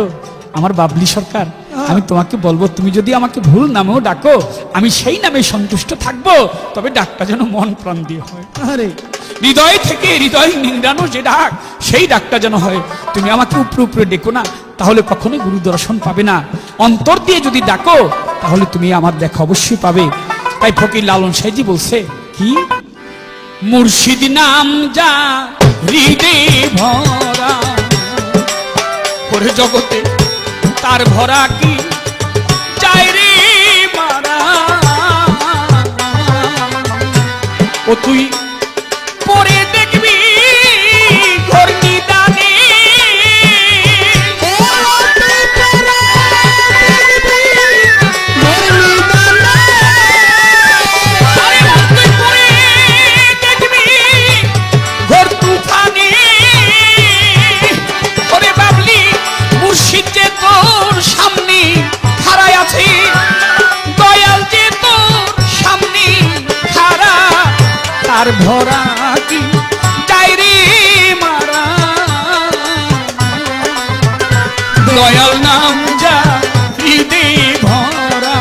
আমার বাবলি সরকার, আমি তোমাকে বলবো তুমি যদি আমাকে ভুল নামেও ডাকো আমি সেই নামে সন্তুষ্ট থাকবো, তবে ডাকটা যেন মন প্রাণ দিয়ে হয়। আরে হৃদয় থেকে হৃদয় নিংড়ানো যে ডাক, সেই ডাকটা যেন হয়। তুমি আমাকে উপরে উপরে ডেকো না, তাহলে কখনোই গুরু দর্শন পাবে না। অন্তর দিয়ে যদি ডাকো তাহলে তুমি আমার দেখা অবশ্যই পাবে। তাই ফকির লালন সাইজি বলছে কি, মুর্শিদ নাম যা হৃদয়ে ভরা, ওরে জগতে তার ভরা কি চাই রে মারা। ও তুই পরে দেখবি ঘোর নিদানে, আরে ও তুই পরে দেখবি ঘোর তুফানে। ওরে বাবলি মুর্শিদ যে তোর সামনে খাড়ায় আছে, দয়াল যে তোর সামনে খাড়া, তার ভরা কি ডাইরে মারা। দয়াল নাম যা হৃদয়ে ভরা,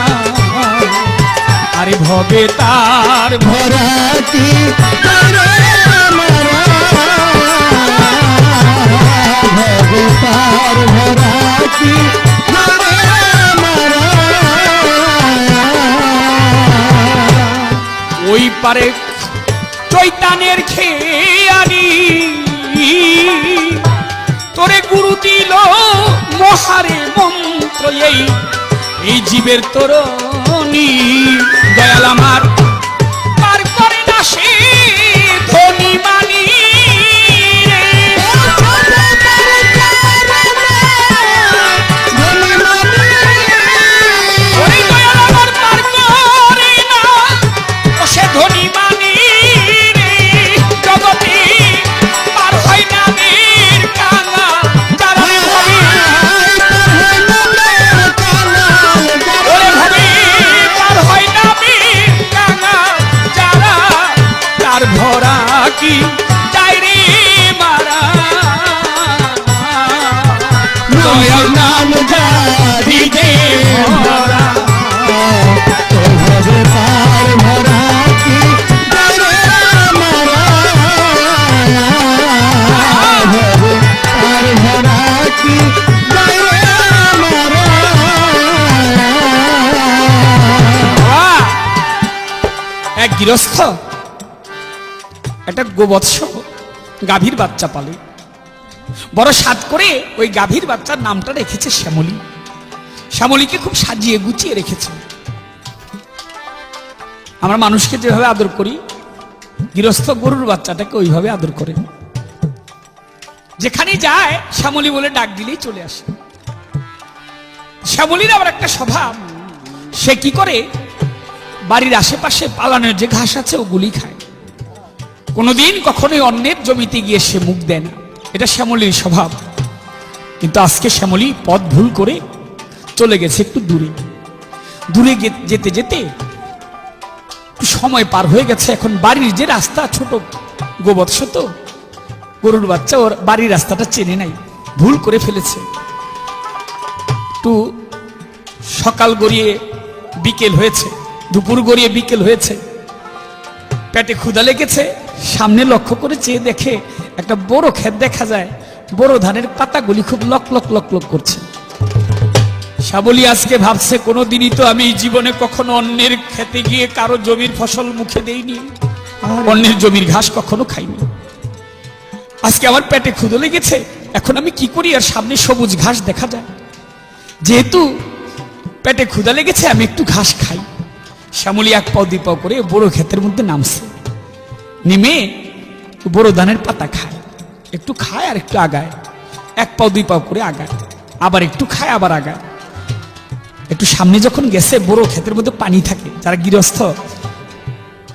আরে ভবে তার ভরা কি তারে মারা, ভগতার ভরা কি তারে মারা। ওই পারে চৈতানের খেয়ানি, তোরে গুরু দিল মহারে মন্ত্র, এই জীবের তরণী। দয়াল আমার পার করে না সে ধনী মানি রে। ওরে দয়াল আমার পার করে না ও সে ধনী মানি রে। জগতে পার হয় না মের কাঙা যারা ভাবে, ওরে ভাবে পার হয় না মের কাঙা যারা, তার ভরা কি চাই রে মারা। দয়াল নাম যা হৃদয়ে ভরা, ভগতার ভরা কি তারে মারা, ভগতার ভরা কি তারে মারা। এক গৃহস্থ একটা গোবৎস গাভীর বাচ্চা পালে, বড় সাধ করে ওই গাভীর বাচ্চার নামটা রেখেছে শ্যামলী। শ্যামলীকে খুব সাজিয়ে গুছিয়ে রেখেছে। আমরা মানুষকে যেভাবে আদর করি, গৃহস্থ গরুর বাচ্চাটাকে ওইভাবে আদর করে। যেখানে যায় শ্যামলী বলে ডাক দিলেই চলে আসে। শ্যামলীর আবার একটা স্বভাব, সে কি করে বাড়ির আশেপাশে পালানোর যে ঘাস আছে ওগুলি খায়। কোনোদিন কখনোই অন্যের জমিতে গিয়ে সে মুখ দেয় না, এটা শ্যামলীর স্বভাব। কিন্তু আজকে শ্যামলী পথ ভুল করে চলে গেছে একটু দূরে। দূরে যেতে যেতে সময় পার হয়ে গেছে। এখন বাড়ির যে রাস্তা, ছোট গোবৎস তো গরুর বাচ্চা, ওর বাড়ির রাস্তাটা চেনে নাই, ভুল করে ফেলেছে। একটু সকাল গড়িয়ে বিকেল হয়েছে, দুপুর গড়িয়ে বিকেল হয়েছে, পেটে ক্ষুধা লেগেছে। সামনে লক্ষ্য করে চেয়ে দেখে একটা বড় ক্ষেত দেখা যায়, বড় ধানের পাতাগুলি খুব লক লক লক লক করছে। শ্যামলী আজকে ভাবছে কোনোদিনই তো আমি জীবনে কখনো অন্যের খেতে গিয়ে কারো জমির ফসল মুখে দেইনি, অন্যের জমির ঘাস কখনো খাইনি। আজকে আমার পেটে ক্ষুধা লেগেছে, এখন আমি কি করি? আর সামনে সবুজ ঘাস দেখা যায়, যেহেতু পেটে ক্ষুধা লেগেছে আমি একটু ঘাস খাই। শ্যামলী এক পাও দুই পাও করে বড় ক্ষেতের মধ্যে নামছে, নেমে বড় ধানের পাতা খায়, একটু খায় আর একটু আগায়, এক পাও দুই পাও করে আগায়। আবার একটু খায়, আবার আগায়। একটু সামনে যখন গেছে, বড় ক্ষেতের মধ্যে পানি থাকে, যারা গৃহস্থ,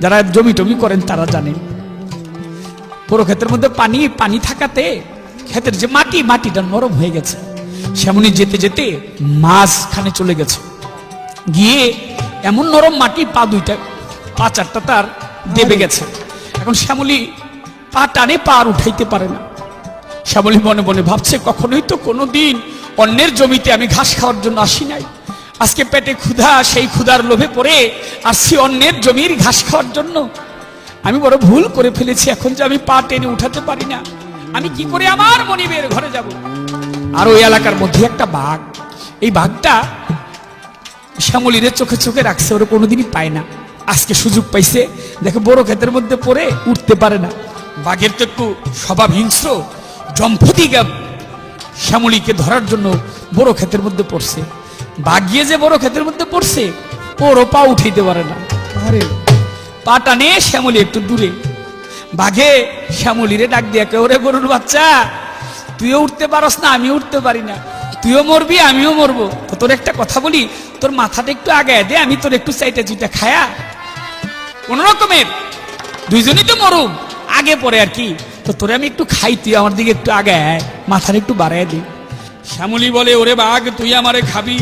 যারা জমি টমি করেন তারা জানে, বড় ক্ষেতের মধ্যে পানি থাকাতে ক্ষেতের যে মাটিটা নরম হয়ে গেছে। শ্যামলী যেতে যেতে মাঝখানে চলে গেছে, গিয়ে এমন নরম মাটি পা চারটা তার দেবে গেছে। এখন শ্যামলী পা টানে, পা আর উঠাইতে পারে না। শ্যামলী মনে মনে ভাবছে, কখনোই তো কোনোদিন অন্যের জমিতে আমি ঘাস খাওয়ার জন্য আসি নাই, আজকে পেটে ক্ষুধা, সেই ক্ষুধার লোভে পড়ে আসছি অন্যের জমির ঘাস খাওয়ার জন্য। আমি বড় ভুল করে ফেলেছি, এখন যে আমি পা টেনে উঠাতে পারি না, আমি কি করে আমার মনিবের ঘরে যাব। আর ওই এলাকার মধ্যে একটা বাঘ, এই বাঘটা শ্যামলীর চোখে চোখে রাখছে, ওরা কোনোদিনই পায় না। আজকে সুযোগ পাইছে, দেখে বড় ক্ষেতের মধ্যে পড়ে উঠতে পারে না। বাঘের তো একটু স্বভাব হিংস্র, জম্পতি শ্যামলীকে ধরার জন্য বড় ক্ষেতের মধ্যে পড়ছে। বাঘ গিয়ে যে বড় ক্ষেতের মধ্যে পড়ছে, ওরও পা উঠাইতে পারে না। পা টানে শ্যামলী একটু দূরে, বাঘে শ্যামলীরে ডাক দিয়ে, ওরে গরুর বাচ্চা, তুইও উঠতে পারস না, আমিও উঠতে পারি না, তুইও মরবি আমিও মরবো, তো তোর একটা কথা বলি, তোর মাথাটা একটু আগায় দে, আমি তোর একটু চাইটা চুইটা খায়া কোন রকমের দুইজনই তো মরুম আগে পরে আর কি, তো তোরে আমি একটু খাই, তুই আমার দিকে একটু আগায়, মাথাটা একটু বাড়ায় দে। শ্যামলী বলে, ওরে বাঘ, তুই আমারে খাবি?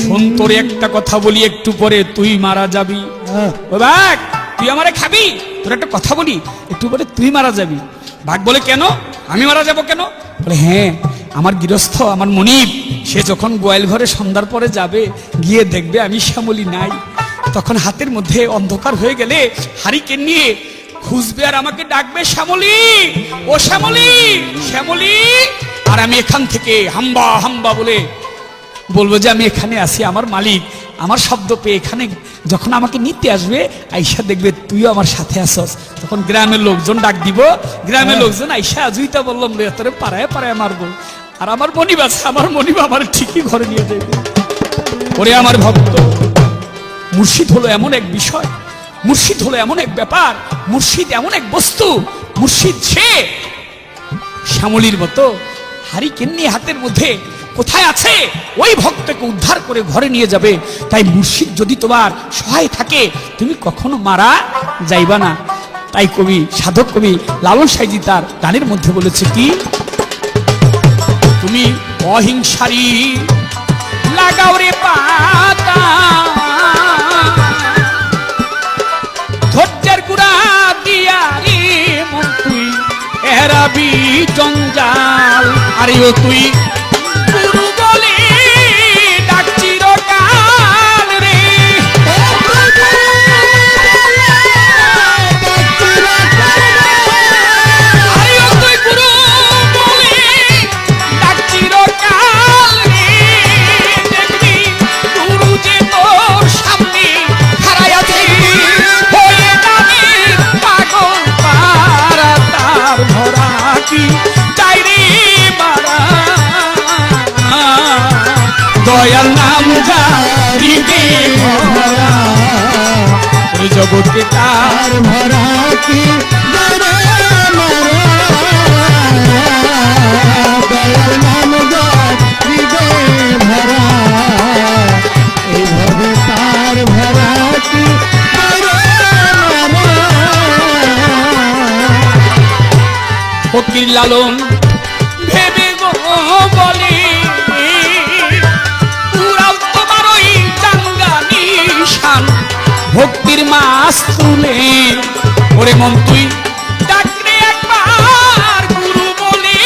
শোন, তোরে একটা কথা বলি, একটু পরে তুই মারা যাবি। ও বাঘ, তুই আমারে খাবি? তোর একটা কথা বলি, একটু পরে তুই মারা যাবি। বাঘ বলে, কেন? আমি মারা যাব কেন? বলে, হ্যাঁ, আমার গৃহস্থ, আমার মনিব, সে যখন গোয়াল ঘরে সন্ধ্যার পরে যাবে, গিয়ে দেখবে আমি শ্যামলী নাই, তখন হাতের মধ্যে অন্ধকার হয়ে গেলে হারিকেন নিয়ে খুঁজবে আর আমাকে ডাকবে, শ্যামলী, ও শ্যামলী, শ্যামলী। আর আমি এখান থেকে হাম্বা হাম্বা বলে বলবো যে আমি এখানে আছি, আমার মালিক আমার শব্দ পেয়ে এখানে যখন আমাকে নিতে আসবে, আইসা দেখবে তুইও আমার সাথে আসস। তখন গ্রামের লোকজন ডাক দিব, গ্রামের লোকজন আইসা জুইতা বললাম রে, তোরে পাড়ায় পাড়ায় মারবো, আর আমার মনিব আছে, আমার মনিব আমার ঠিকই ঘরে নিয়ে যাবে। ওরে আমার ভক্ত, মুর্শিদ হলো এমন এক বিষয়, মুর্শিদ হলো এমন এক ব্যাপার, মুর্শিদ এমন এক বস্তু, মুর্শিদ সে শ্যামলীর মতো হারিকেন নিয়ে হাতের মধ্যে কোথায় আছে, ওই ভক্তকে উদ্ধার করে ঘরে নিয়ে যাবে। তাই মুর্শিদ যদি তোমার সহায় থাকে, তুমি কখনো মারা যাইবা না। তাই কবি, সাধক কবি লালন সাইজি তার গানের মধ্যে বলেছে কি, তুমি অহিংসারি লাগাও রে পাতা, ধৈর্যের গুড়া দিয়া রে মন তুই এরাবি জঞ্জাল। আরে ও তুই গুরু বলে ডাক চিরকাল রে, আরে ও তুই গুরু বলে ডাক চিরকাল রে, দেখবি গুরু যে তোর সামনে খাড়াই আছে, হয়ে যাবে পাগল পারা, তার ভরা কি চাই রে মারা, দয়াল নাম জানিবে ভরা, ওই জগতে তার ভরা কি দয়াল নাম হৃদয় ভরা, এইভাবে তার ভরা কি ফকির লালন ভেবে গো বলে, পুরাও তোমার ওই চাঙ্গা নিশান, ভক্তির মাস তুলে, ওরে মন তুই ডাকরে একবার গুরু বলে,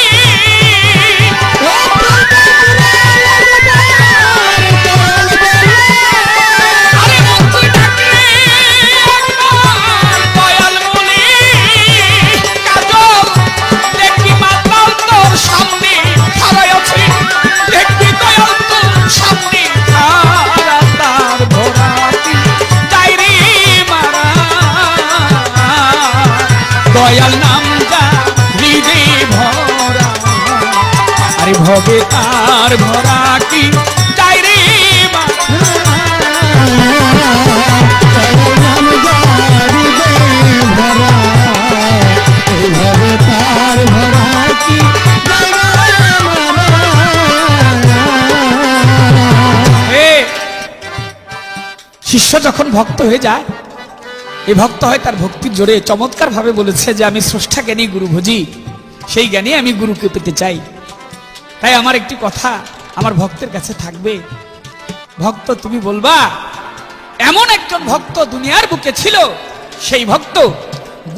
আরে মন তুই ডাকরে একবার দয়াল বলে, কাজল দেখবি মাতাল তোর সামনে খাড়াই আছে, দেখবি দয়াল তোর সামনে খাড়া, তার ভরা চাই রে মারা, দয়াল নাম যা হৃদয় ভরা, আরে ভবে তার ভরা কি চাই রে নাম হৃদয় ভরা, এইভাবে তার ভরা কি শিষ্য যখন ভক্ত হয়ে যায়, এই ভক্ত হয় তার ভক্তির জোরে চমৎকার ভাবে বলেছে যে আমি স্রষ্টা জ্ঞানী গুরু ভোজি, সেই জ্ঞানে আমি গুরুকে পেতে চাই। তাই আমার একটি কথা আমার ভক্তের কাছে থাকবে, ভক্ত তুমি বলবা এমন একজন ভক্ত দুনিয়ার বুকে ছিল, সেই ভক্ত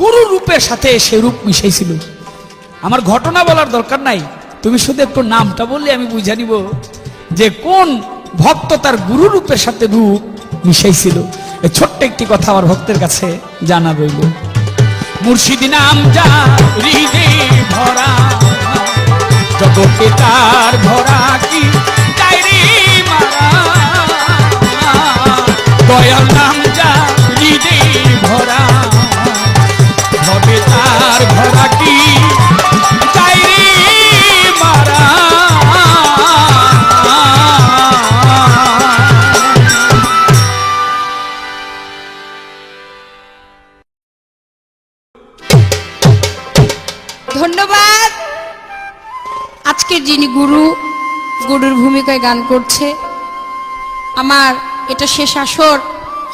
গুরু রূপের সাথে সে রূপ মিশাইছিল। আমার ঘটনা বলার দরকার নাই, তুমি শুধু একটু নামটা বললে আমি বুঝে নিব যে কোন ভক্ত তার গুরু রূপের সাথে রূপ মিশাইছিল। এই ছোট্ট একটি কথা আমার ভক্তের কাছে জানা রইল। মুর্শিদি নাম যা হৃদে ভরা, জগতে তার ভরা কি ডায়রি মারা, দয়াল নাম যা হৃদে ভরা, জগতে তার ভরা কি ডায়রি মারা। ধন্যবাদ। আজকের যিনি গুরুর ভূমিকায় গান করছে, আমার এটা শেষ আসর,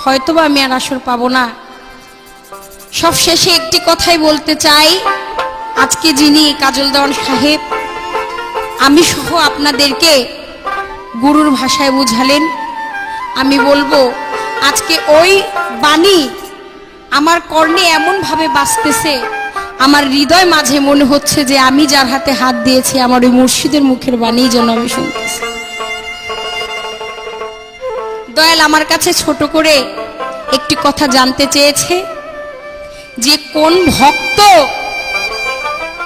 হয়তোবা আমি আর আসর পাবো না। সব শেষে একটি কথাই বলতে চাই, আজকে যিনি কাজল দেওয়ান সাহেব আমি সহ আপনাদেরকে গুরুর ভাষায় বুঝালেন, আমি বলবো আজকে ওই বাণী আমার কর্ণে এমন ভাবে বাজতেছে, আমার হৃদয় মাঝে মনে হচ্ছে যে আমি যার হাতে হাত দিয়েছি আমার ওই মুর্শিদের মুখের বাণী যেন আমি শুনতেছি। দয়াল আমার কাছে ছোট করে একটি কথা জানতে চেয়েছে যে কোন ভক্ত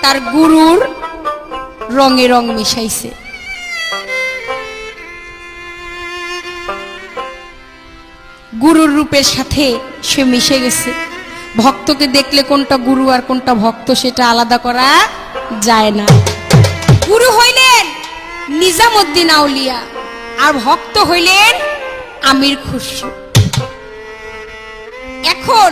তার গুরুর রঙে রং মিশাইছে। গুরুর রূপের সাথে সে মিশে গেছে। ভক্তকে দেখলে কোনটা গুরু আর কোনটা ভক্ত সেটা আলাদা করা যায় না। গুরু হইলেন নিজামুদ্দিন আউলিয়া আর ভক্ত হইলেন আমির খুশরু। এখন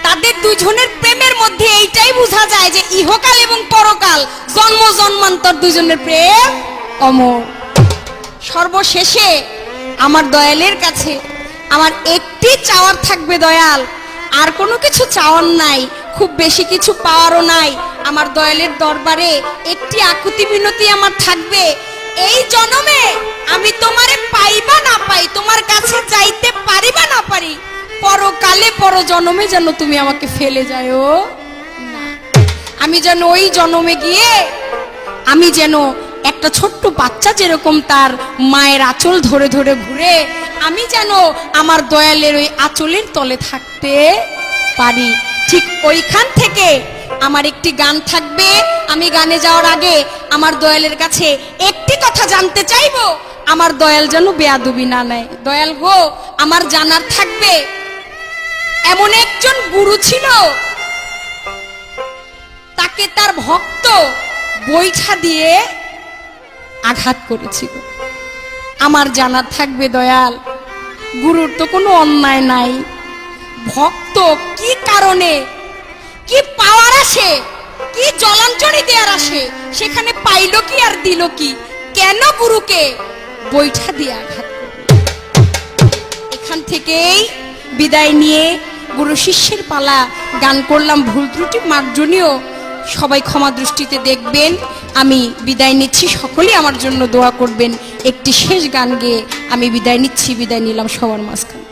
তাদের দুজনের প্রেমের মধ্যে এইটাই বোঝা যায় যে ইহকাল এবং পরকাল জন্ম জন্মান্তর দুজনের প্রেম অমর। সর্বশেষে আমার দয়ালের কাছে আমার একটি চাওয়ার থাকবে, দয়াল আর কোনো কিছু চাওয়ার নাই, খুব বেশি কিছু পাওয়ারও নাই। আমার দয়ালের দরবারে একটি আকুতি মিনতি আমার থাকবে, এই জন্মে আমি তোমারে পাই বা না পাই, তোমার কাছে যাইতে পারি বা না পারি, পরকালে পর জন্মে যেন তুমি আমাকে ফেলে যাও না। আমি যেন ওই জন্মে গিয়ে আমি যেন একটা ছোট্ট বাচ্চা যেরকম তার মায়ের আঁচল ধরে ধরে ঘুরে, আমি যেন আমার দয়ালের ওই আঁচলের তলে থাকতে পারি। ঠিক ওইখান থেকে আমার একটি গান থাকবে। আমি গানে যাওয়ার আগে আমার দয়ালের কাছে একটি কথা জানতে চাইবো, আমার দয়াল যেন বেয়াদবি না নেয়। দয়াল গো, আমার জানার থাকবে এমন একজন গুরু ছিল, তাকে তার ভক্ত বৈঠা দিয়ে আঘাত করেছিল। আমার জানার থাকবে দয়াল, গুরুর তো কোনো অন্যায় নাই, ভক্ত কি কারণে কি পাওয়ার আসে, কি জলাঞ্জলি দেওয়ার আসে, সেখানে পাইল কি আর দিল কি, কেন গুরুকে বৈঠা দিয়ে আঘাত করল। এখান থেকেই বিদায় নিয়ে গুরু শিষ্যের পালা। গান করলাম ভুল ত্রুটি মার্জনীয়, সবাই ক্ষমা দৃষ্টিতে দেখবেন। আমি বিদায় নিচ্ছি, সকলেই আমার জন্য দোয়া করবেন। একটি শেষ গান গেয়ে আমি বিদায় নিচ্ছি, বিদায় নিলাম সবার মাঝখানে।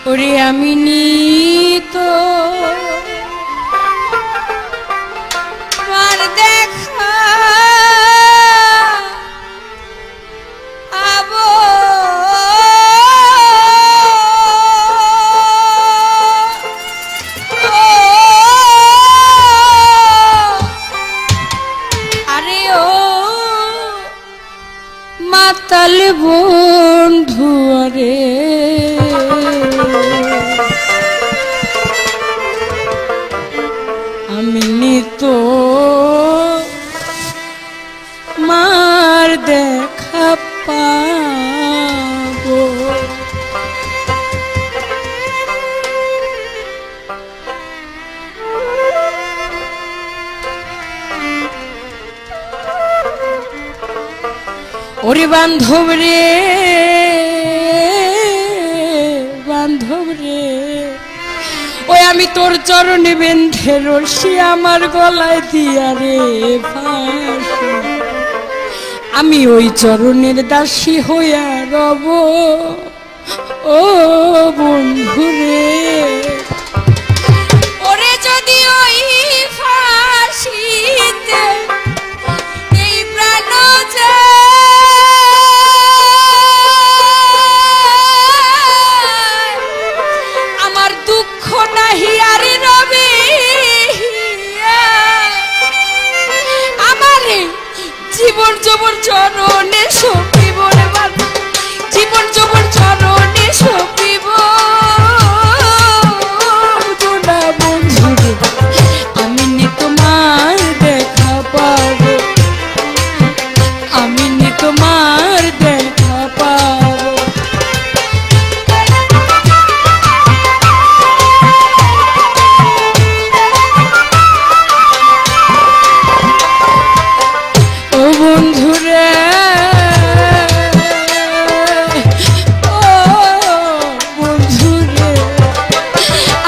ওরে আমি নিত তোমার দেখা আবো, আরে ও মাতাল বন্ধু রে, ওরে বান্ধব রে, বান্ধব রে, ওই আমি তোর চরণে বেঁধে রশি আমার গলায় দিয়া রে ফাঁসি, আমি ওই চরণের দাসী হইয়া রব ও বন্ধু রে। ওরে যদি ওই ফাঁসিতে এই প্রাণ যায়, আমার দুঃখ নাহি আর রবে, আমার জীবন যবন চরণে সপিব রে বান্ধব, জীবন যবন চরণে সপিব না বন্ধু রে, আমি নি তোমার দেখা পাবো, আমি নি তোমার দেখা পাবো। ও বন্ধুরে, ও বন্ধুরে,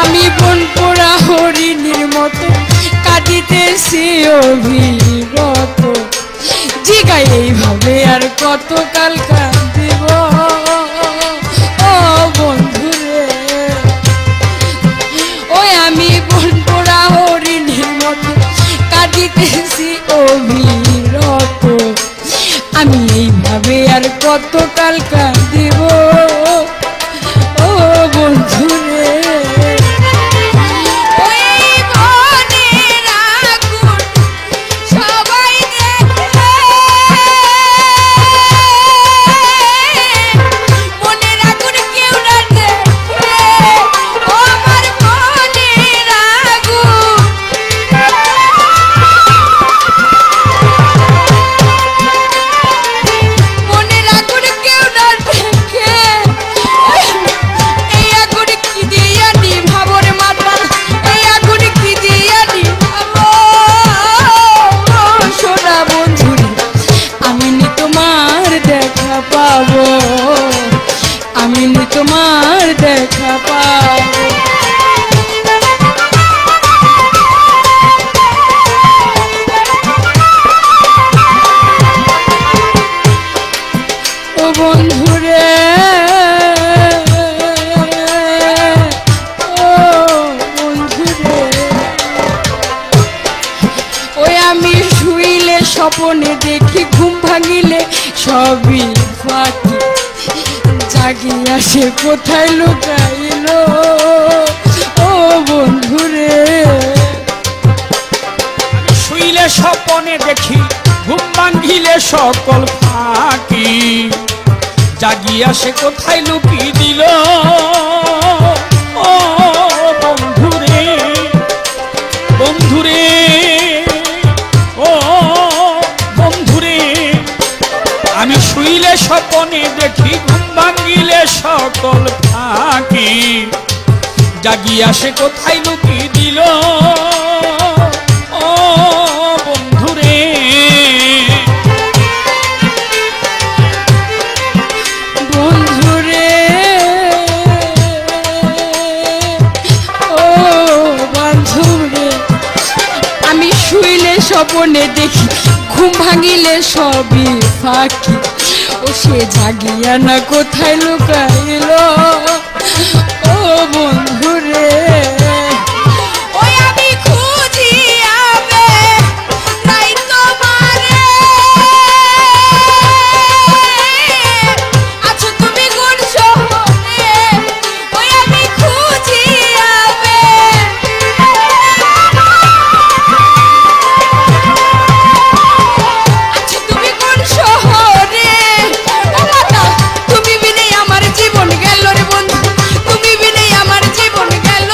আমি বন পোড়া হরিণীর মতো কাঁদিতেছি অভিরত, জিগাই এইভাবে আর কতকাল কাঁদিব ও বন্ধুরে, ওই আমি বন পোড়া হরিণীর মতো কাঁদিতেছি অভিরত, আমি এইভাবে আর কতকাল কাঁদিব ও বন্ধুরে। ওই বনের আগুন সবাই দেখে, মনের আগুন কেউ না দেখে, ও আমার মনের আগুন, মনের আগুন কেউ না দেখে, এই আগুন কি দিয়া নিভাবো রে মাতাল, এই আগুন কি দিয়া নিভাবো সোনা বন্ধুরে, আমি নি তোমার দেখা পাবো, আমি নি তোমার দেখা পাবো। ও বন্ধুরে, ও বন্ধুরে, ওই আমি শুইলে স্বপনে দেখি, ঘুম ভাঙিলে সবই ফাঁকি, জাগিয়া সে কোথায় লুকাইলো ও বন্ধুরে। শুইলে স্বপনে দেখি, ঘুম ভাঙিলে সকল ফাঁকি, জাগিয়া সে কোথায় লুকি দিল ও বন্ধুরে, বন্ধুরে, ও বন্ধুরে, আমি শুইলে স্বপনে দেখি, ঘুম ভাঙিলে সকল ফাঁকি, জাগিয়া সে কোথায় লুকি দিল ও বন্ধুরে। বন্ধুরে, ও বান্ধবরে, আমি শুইলে স্বপনে দেখি, ঘুম ভাঙিলে সবই ফাঁকি, ও সে জাগিয়া না কোথায় লুকাইল ও বন্ধুরে। ওই আমি খুঁজি আবে নাই তোমারে, আছো তুমি কোন শহরে, ওই আমি খুঁজি আবে, আছো তুমি কোন শহরে, ও মাতা তুমি বিনে আমার জীবন গেল রে বন্ধু, তুমি বিনে আমার জীবন গেল।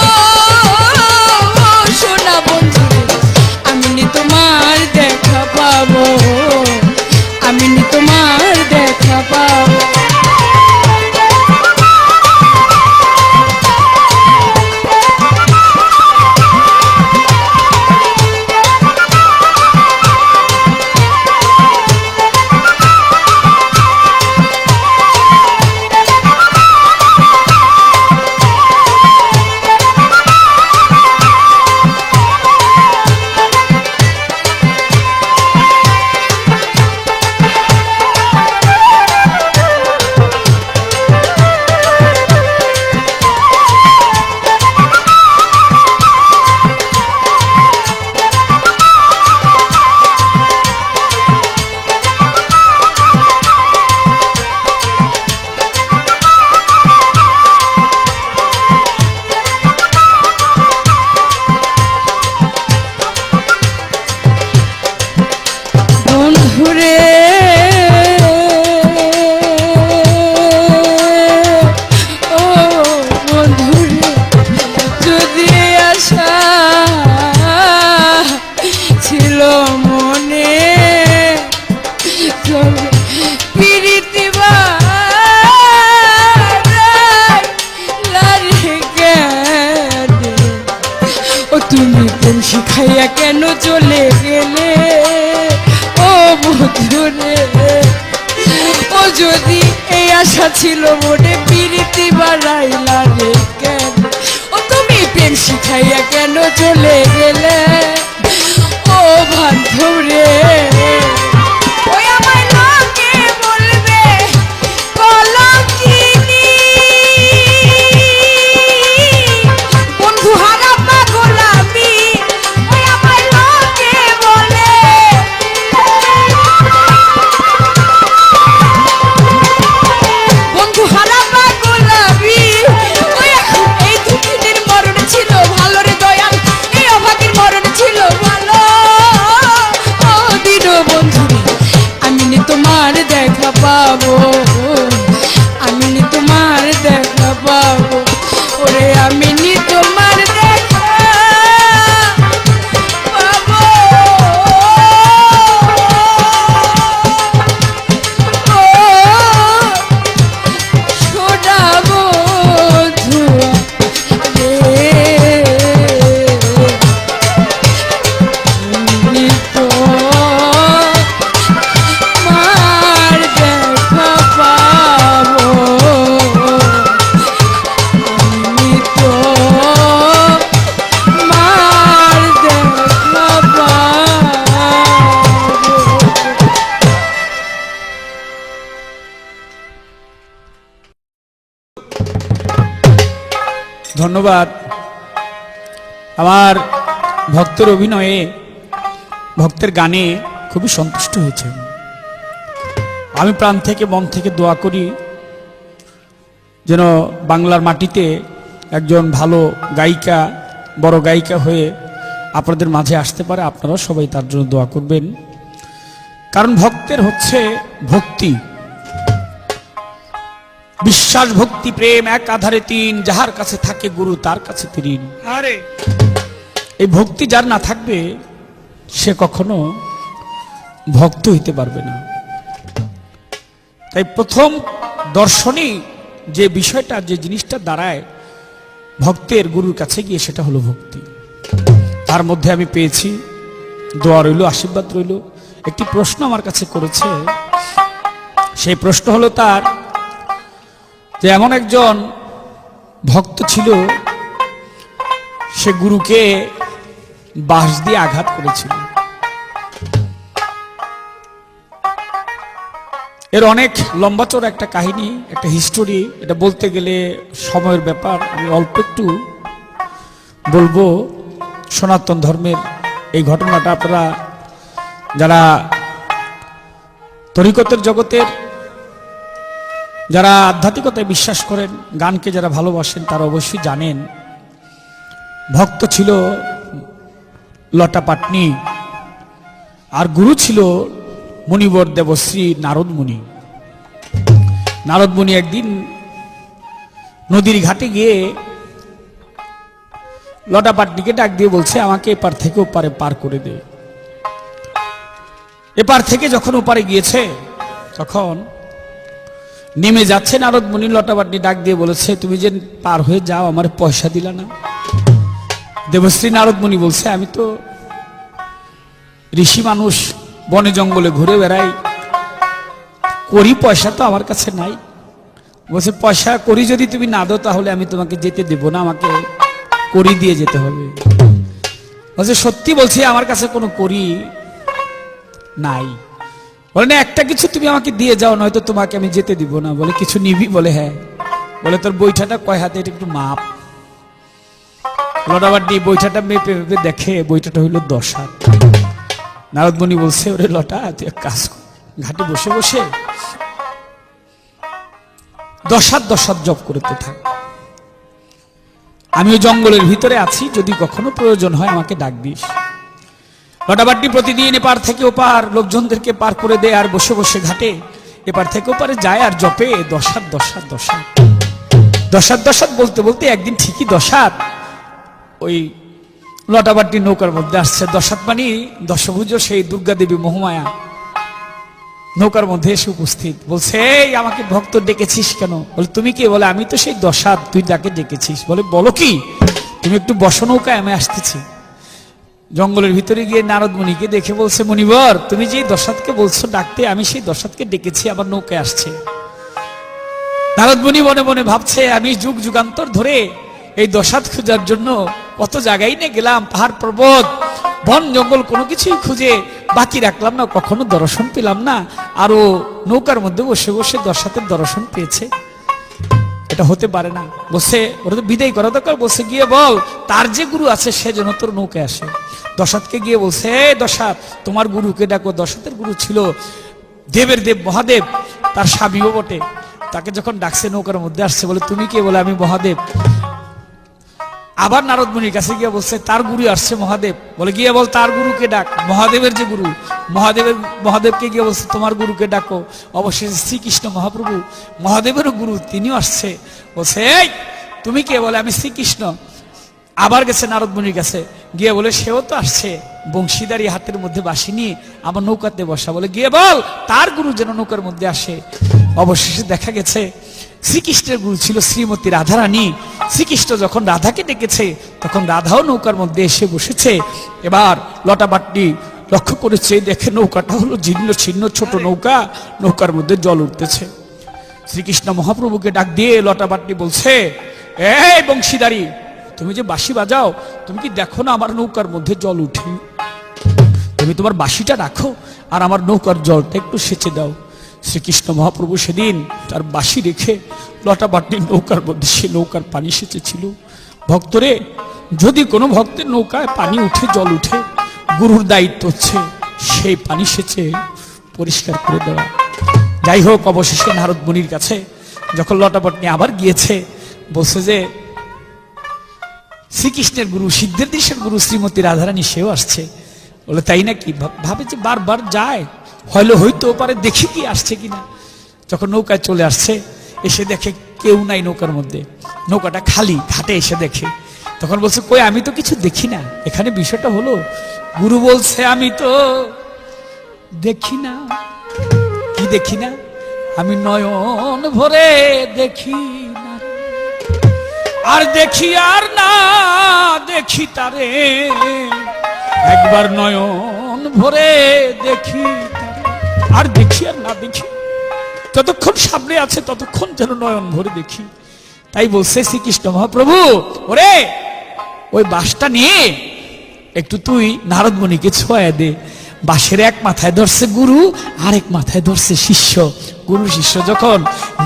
তুমি প্রেম শিখাইয়া কেন চলে গেলে ও বন্ধুরে, ও যদি এই আশা ছিল মনে প্রীতি বাড়াইলা রে কেন, ও তুমি প্রেম শিখাইয়া কেন চলে গেলে ও বান্ধব রে। ওই আমার লোকে বলবে কলঙ্কিনী, বন্ধু হারা পাগল আমি, ওই আমার লোকে বলে বন্ধু হারা পাগল আমি। ওই এই দুঃখিনীর মরণ ছিল ভালো রে দয়াল, এই অভাগীর মরণ ছিল ভালো। ও দিন বন্ধু আমি নি তোমার দেখা পাবো, আমি নি তোমার দেখা পাবো, ওরে আমি নি তোমার দেখা পাবো। ও সোনা বন্ধু রে, আমি তো মার দেখা পাবো, আমি তো মার দেখা পাবো। ধন্যবাদ। আমার ভক্তের অভিনয়ে, ভক্তের গানে খুবই সন্তুষ্ট হয়েছে। আমি প্রাণ থেকে মন থেকে দোয়া করি যেন বাংলার মাটিতে একজন ভালো গায়িকা, বড় গায়িকা হয়ে আপনাদের মাঝে আসতে পারে। আপনারাও সবাই তার জন্য দোয়া করবেন, কারণ ভক্তের হচ্ছে ভক্তি, বিশ্বাস, ভক্তি, প্রেম এক আধারে তিন, যাহার কাছে থাকে গুরু তার কাছে ঋণ। আরে এই ভক্তি যার না থাকবে সে কখনো ভক্ত হইতে পারবে না। তাই প্রথম দর্শনই যে বিষয়টা, যে জিনিসটা দাঁড়ায় ভক্তের গুরুর কাছে গিয়ে, সেটা হলো ভক্তি। তার মধ্যে আমি পেয়েছি, দোয়া রইল, আশীর্বাদ রইল। একটি প্রশ্ন আমার কাছে করেছে, সেই প্রশ্ন হলো তার যে এমন একজন ভক্ত ছিল, সে গুরুকে বাঁশ দিয়ে আঘাত করেছিল। এর অনেক লম্বা চড়া একটা কাহিনী, একটা হিস্টোরি। এটা বলতে গেলে সময়ের ব্যাপার, আমি অল্প একটু বলবো। সনাতন ধর্মের এই ঘটনাটা আপনারা যারা তরিকতের জগতের, যারা আধ্যাত্মিকতায় বিশ্বাস করেন, গানকে যারা ভালোবাসেন, তারা অবশ্যই জানেন। ভক্ত ছিল লটা পাটনি, আর গুরু ছিল মুনিবর দেবশ্রী নারদ মুনি। নারদ মুনি একদিন নদীর ঘাটে গিয়ে লটা পাটনিকে ডাক দিয়ে বলছে, আমাকে এপার থেকে ওপারে পার করে দে। এপার থেকে যখন ওপারে গিয়েছে, তখন নেমে যাচ্ছে নারদ মুনি। লটা পাটনি ডাক দিয়ে বলেছে, তুমি যে পার হয়ে যাও, আমার পয়সা দিলা না। দেবশ্রী নারদ মুনি বলছে, আমি তো ঋষি মানুষ, বনে জঙ্গলে ঘুরে বেড়াই, করি পয়সা তো আমার কাছে নাই। বলছে, পয়সা করি যদি তুমি না দাও তাহলে আমি তোমাকে যেতে দেব না, আমাকে করি দিয়ে যেতে হবে। বলছে, সত্যি বলছি আমার কাছে কোনো করি নাই। বলে, না একটা কিছু তুমি আমাকে দিয়ে যাও, নয়তো তোমাকে আমি যেতে দিব না। বলে, কিছু নিবি? বলে, হ্যাঁ। বলে, তোর বৈঠাটা কয় হাতে, এটা একটু মাপ। লটাবাটি বৈঠাটা মেপে মেপে দেখে, বৈঠাটা হইল 10 হাত। নারদ মুনি বলছে, ওরে লটা, তুই এক কাজ কর, ঘাটে বসে বসে 10 হাত 10 হাত জপ করতে থাক। আমি ওই জঙ্গলের ভিতরে আছি, যদি কখনো প্রয়োজন হয় আমাকে ডাক দিস। লটাবাটি প্রতিদিন এপার থেকে ওপার লোকজনদেরকে পার করে দেয়, আর বসে বসে ঘাটে এপার থেকে ওপারে যায় আর জপে 10 হাত 10 হাত 10 হাত 10 হাত 10 হাত বলতে বলতে একদিন ঠিকই 10 হাত ওই লটাবাটি নৌকার মধ্যে আসছে। 10 হাত মানে দশভুজ সেই দুর্গা দেবী মহামায়া নৌকার মধ্যে এসে উপস্থিত। বলছে, এই আমাকে ভক্ত ডেকেছিস কেন? বলে, তুমি কে? বলে, আমি তো সেই 10 হাত, তুই যাকে ডেকেছিস। বলে, বলো কি? তুমি একটু বসো নৌকায়, আমি আসতেছি। জঙ্গলের ভিতরে গিয়ে নারদ মুনিকে দেখে বলছে, মুনিবর তুমি যে দশাতকে বলছো ডাকতে, আমি সেই দশাতকে ডেকেছি, আমার নৌকায় আসছে। নারদ মুনি মনে মনে ভাবছে, আমি যুগ যুগান্তর ধরে এই দশাত খোঁজার জন্য কত জায়গায় নিয়ে গেলাম, পাহাড় পর্বত বন জঙ্গল কোনো কিছুই খুঁজে বাকি রাখলাম না, কখনো দর্শন পেলাম না, আরো নৌকার মধ্যে বসে বসে দশাতের দর্শন পেয়েছে, এটা হতে পারে না। বসে ওরা তো বিদায় করা দরকার, বসে গিয়ে বল তার যে গুরু আছে সে যেন তোর নৌকায় আসে। দশাতকে গিয়ে বলছে, এই দশাত তোমার গুরুকে ডাকো। দশাতের গুরু ছিল দেবের দেব মহাদেব, তার স্বামীও বটে। তাকে যখন ডাকছে নৌকার মধ্যে আসছে, বলে তুমি কে? বলে আমি মহাদেব। আবার নারদ মুনির কাছে গিয়ে বলছে, তার গুরু আসছে মহাদেব। বলে গিয়ে বল তার গুরুকে ডাক, মহাদেবের যে গুরু। মহাদেবকে গিয়ে বলছে তোমার গুরুকে ডাকো। অবশেষে শ্রীকৃষ্ণ মহাপ্রভু, মহাদেবেরও গুরু, তিনিও আসছে। বলছে এই তুমি কে? বলে আমি শ্রীকৃষ্ণ। আবার গেছে নারদ মুনির কাছে, গিয়ে বলে সেও তো আসছে, বংশীদারি হাতের মধ্যে বাঁশি নিয়ে আমার নৌকাতে বসা। বলে গিয়ে বল তার গুরু যেন নৌকার মধ্যে আসে। অবশেষে দেখা গেছে শ্রীকৃষ্ণের গুরু ছিল শ্রীমতী রাধারানী। শ্রীকৃষ্ণ যখন রাধাকে ডেকেছে, তখন রাধাও নৌকার মধ্যে এসে বসেছে। এবার লটাবাট্টি লক্ষ্য করেছে, দেখে নৌকাটা হলো জীর্ণ ছিন্ন ছোট নৌকা, নৌকার মধ্যে জল উঠতেছে। শ্রীকৃষ্ণ মহাপ্রভুকে ডাক দিয়ে লটাবাট্টি বলছে, এই বংশীদারি, তুমি যে বাঁশি বাজাও, তুমি কি দেখো না আমার নৌকার মধ্যে জল উঠে? তুমি তোমার বাঁশিটা রাখো আর আমার নৌকার জলটা একটু সেচে দাও। শ্রীকৃষ্ণ মহাপ্রভু সেদিন তার বাঁশি রেখে লটাবাট্টির নৌকার মধ্যে সে নৌকার পানি সেচেছিল। ভক্তরে, যদি কোনো ভক্তের নৌকায় পানি উঠে, জল উঠে, গুরুর দায়িত্ব হচ্ছে সেই পানি সেচে পরিষ্কার করে দেওয়া। যাই হোক, অবশেষে নারদ মুনির কাছে যখন লটাবাট্টি আবার গিয়েছে, বলছে যে শ্রীকৃষ্ণের গুরু, সিদ্ধের দেশের গুরু শ্রীমতী রাধারানী সেও আসছে। বলে তাই নাকি? ভাবে যে বারবার যায়, হয়তো পারে, দেখি কি আসছে কিনা। যখন নৌকায় চলে আসছে, এসে দেখে কেউ নাই নৌকার মধ্যে, নৌকাটা খালি। ঘাটে এসে দেখে, তখন বলছে কই আমি তো কিছু দেখি না। এখানে বিষয়টা হলো, গুরু বলছে আমি তো দেখি না। কি দেখি না? আমি নয়ন ভরে দেখি না, আর দেখি আর না দেখি তারে, একবার নয়ন ভরে দেখি আর দেখি আর না দেখি, যতক্ষণ সামনে আছে ততক্ষণ যেন নয়ন ভরে দেখি। তাই বলছে শ্রীকৃষ্ণ মহাপ্রভু, ওরে ওই বাঁশটা নিয়ে একটু তুই নারদ মুনিকে ছোঁয়া দে। বাঁশের এক মাথায় ধরছে গুরু, আরেক মাথায় ধরছে শিষ্য। গুরু শিষ্য যখন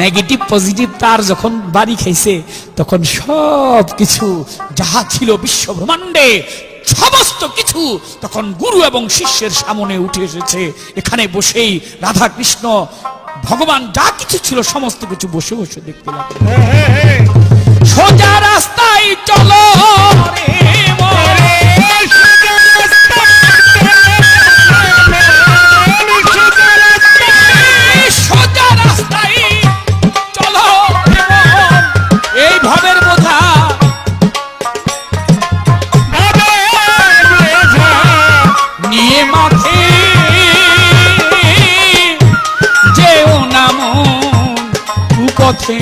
নেগেটিভ পজিটিভ তার যখন বাড়ি খাইছে, তখন সব কিছু যাহা ছিল বিশ্ব ব্রহ্মাণ্ডে সমস্ত কিছু তখন গুরু এবং শিষ্যের সামনে উঠে এসেছে। এখানে বসেই রাধা কৃষ্ণ ভগবান যা কিছু ছিল সমস্ত কিছু বসে বসে দেখতে লাগলো। সোজা রাস্তায় চলো রে মোরে, সোজা রাস্তায় চলো রে মন, এই ভবের বোঝা নিয়ে মাথে যেও না মন কুপথে,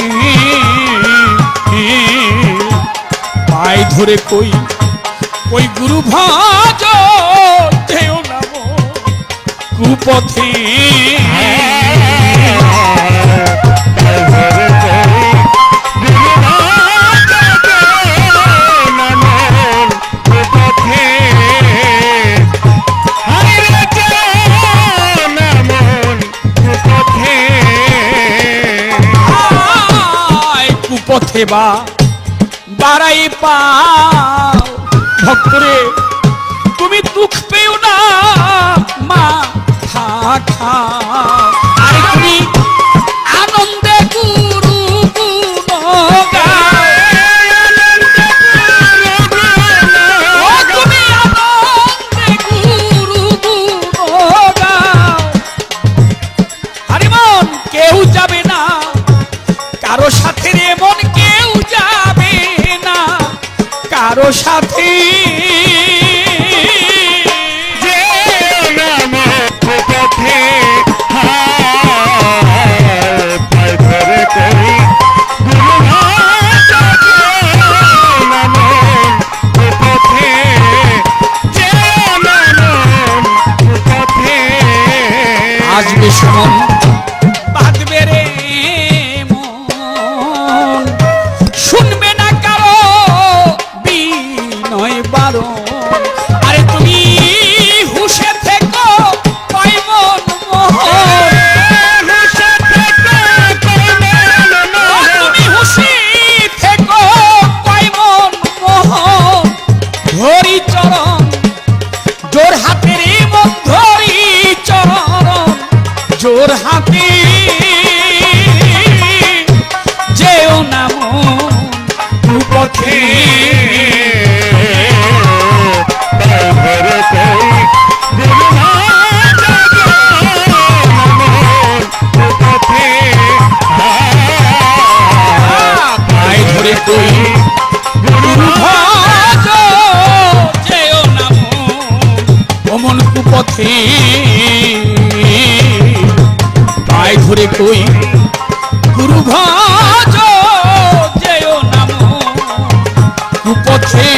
পায়ে ধরে কই ওই গুরু ভজ যেও না মন কুপথে। পথে বা বাড়াই পাও ভক্তরে, তুমি দুঃখ পেও না মা খা, আর তুমি আনন্দে গুরু গুণ গাও, তুমি আনন্দে গুরু গুণ গাও। আরে মন কেউ যাবে না কারো সাথে রে মন, কেউ যাবে না কারো সাথে, তোর হাতে যেও নাম পথে পায়ে ধরে কই গুরু ভজ যেও নাম অমন কুপথে পায়ে ধরে কই গুরু ভজ যেও নাম কুপথে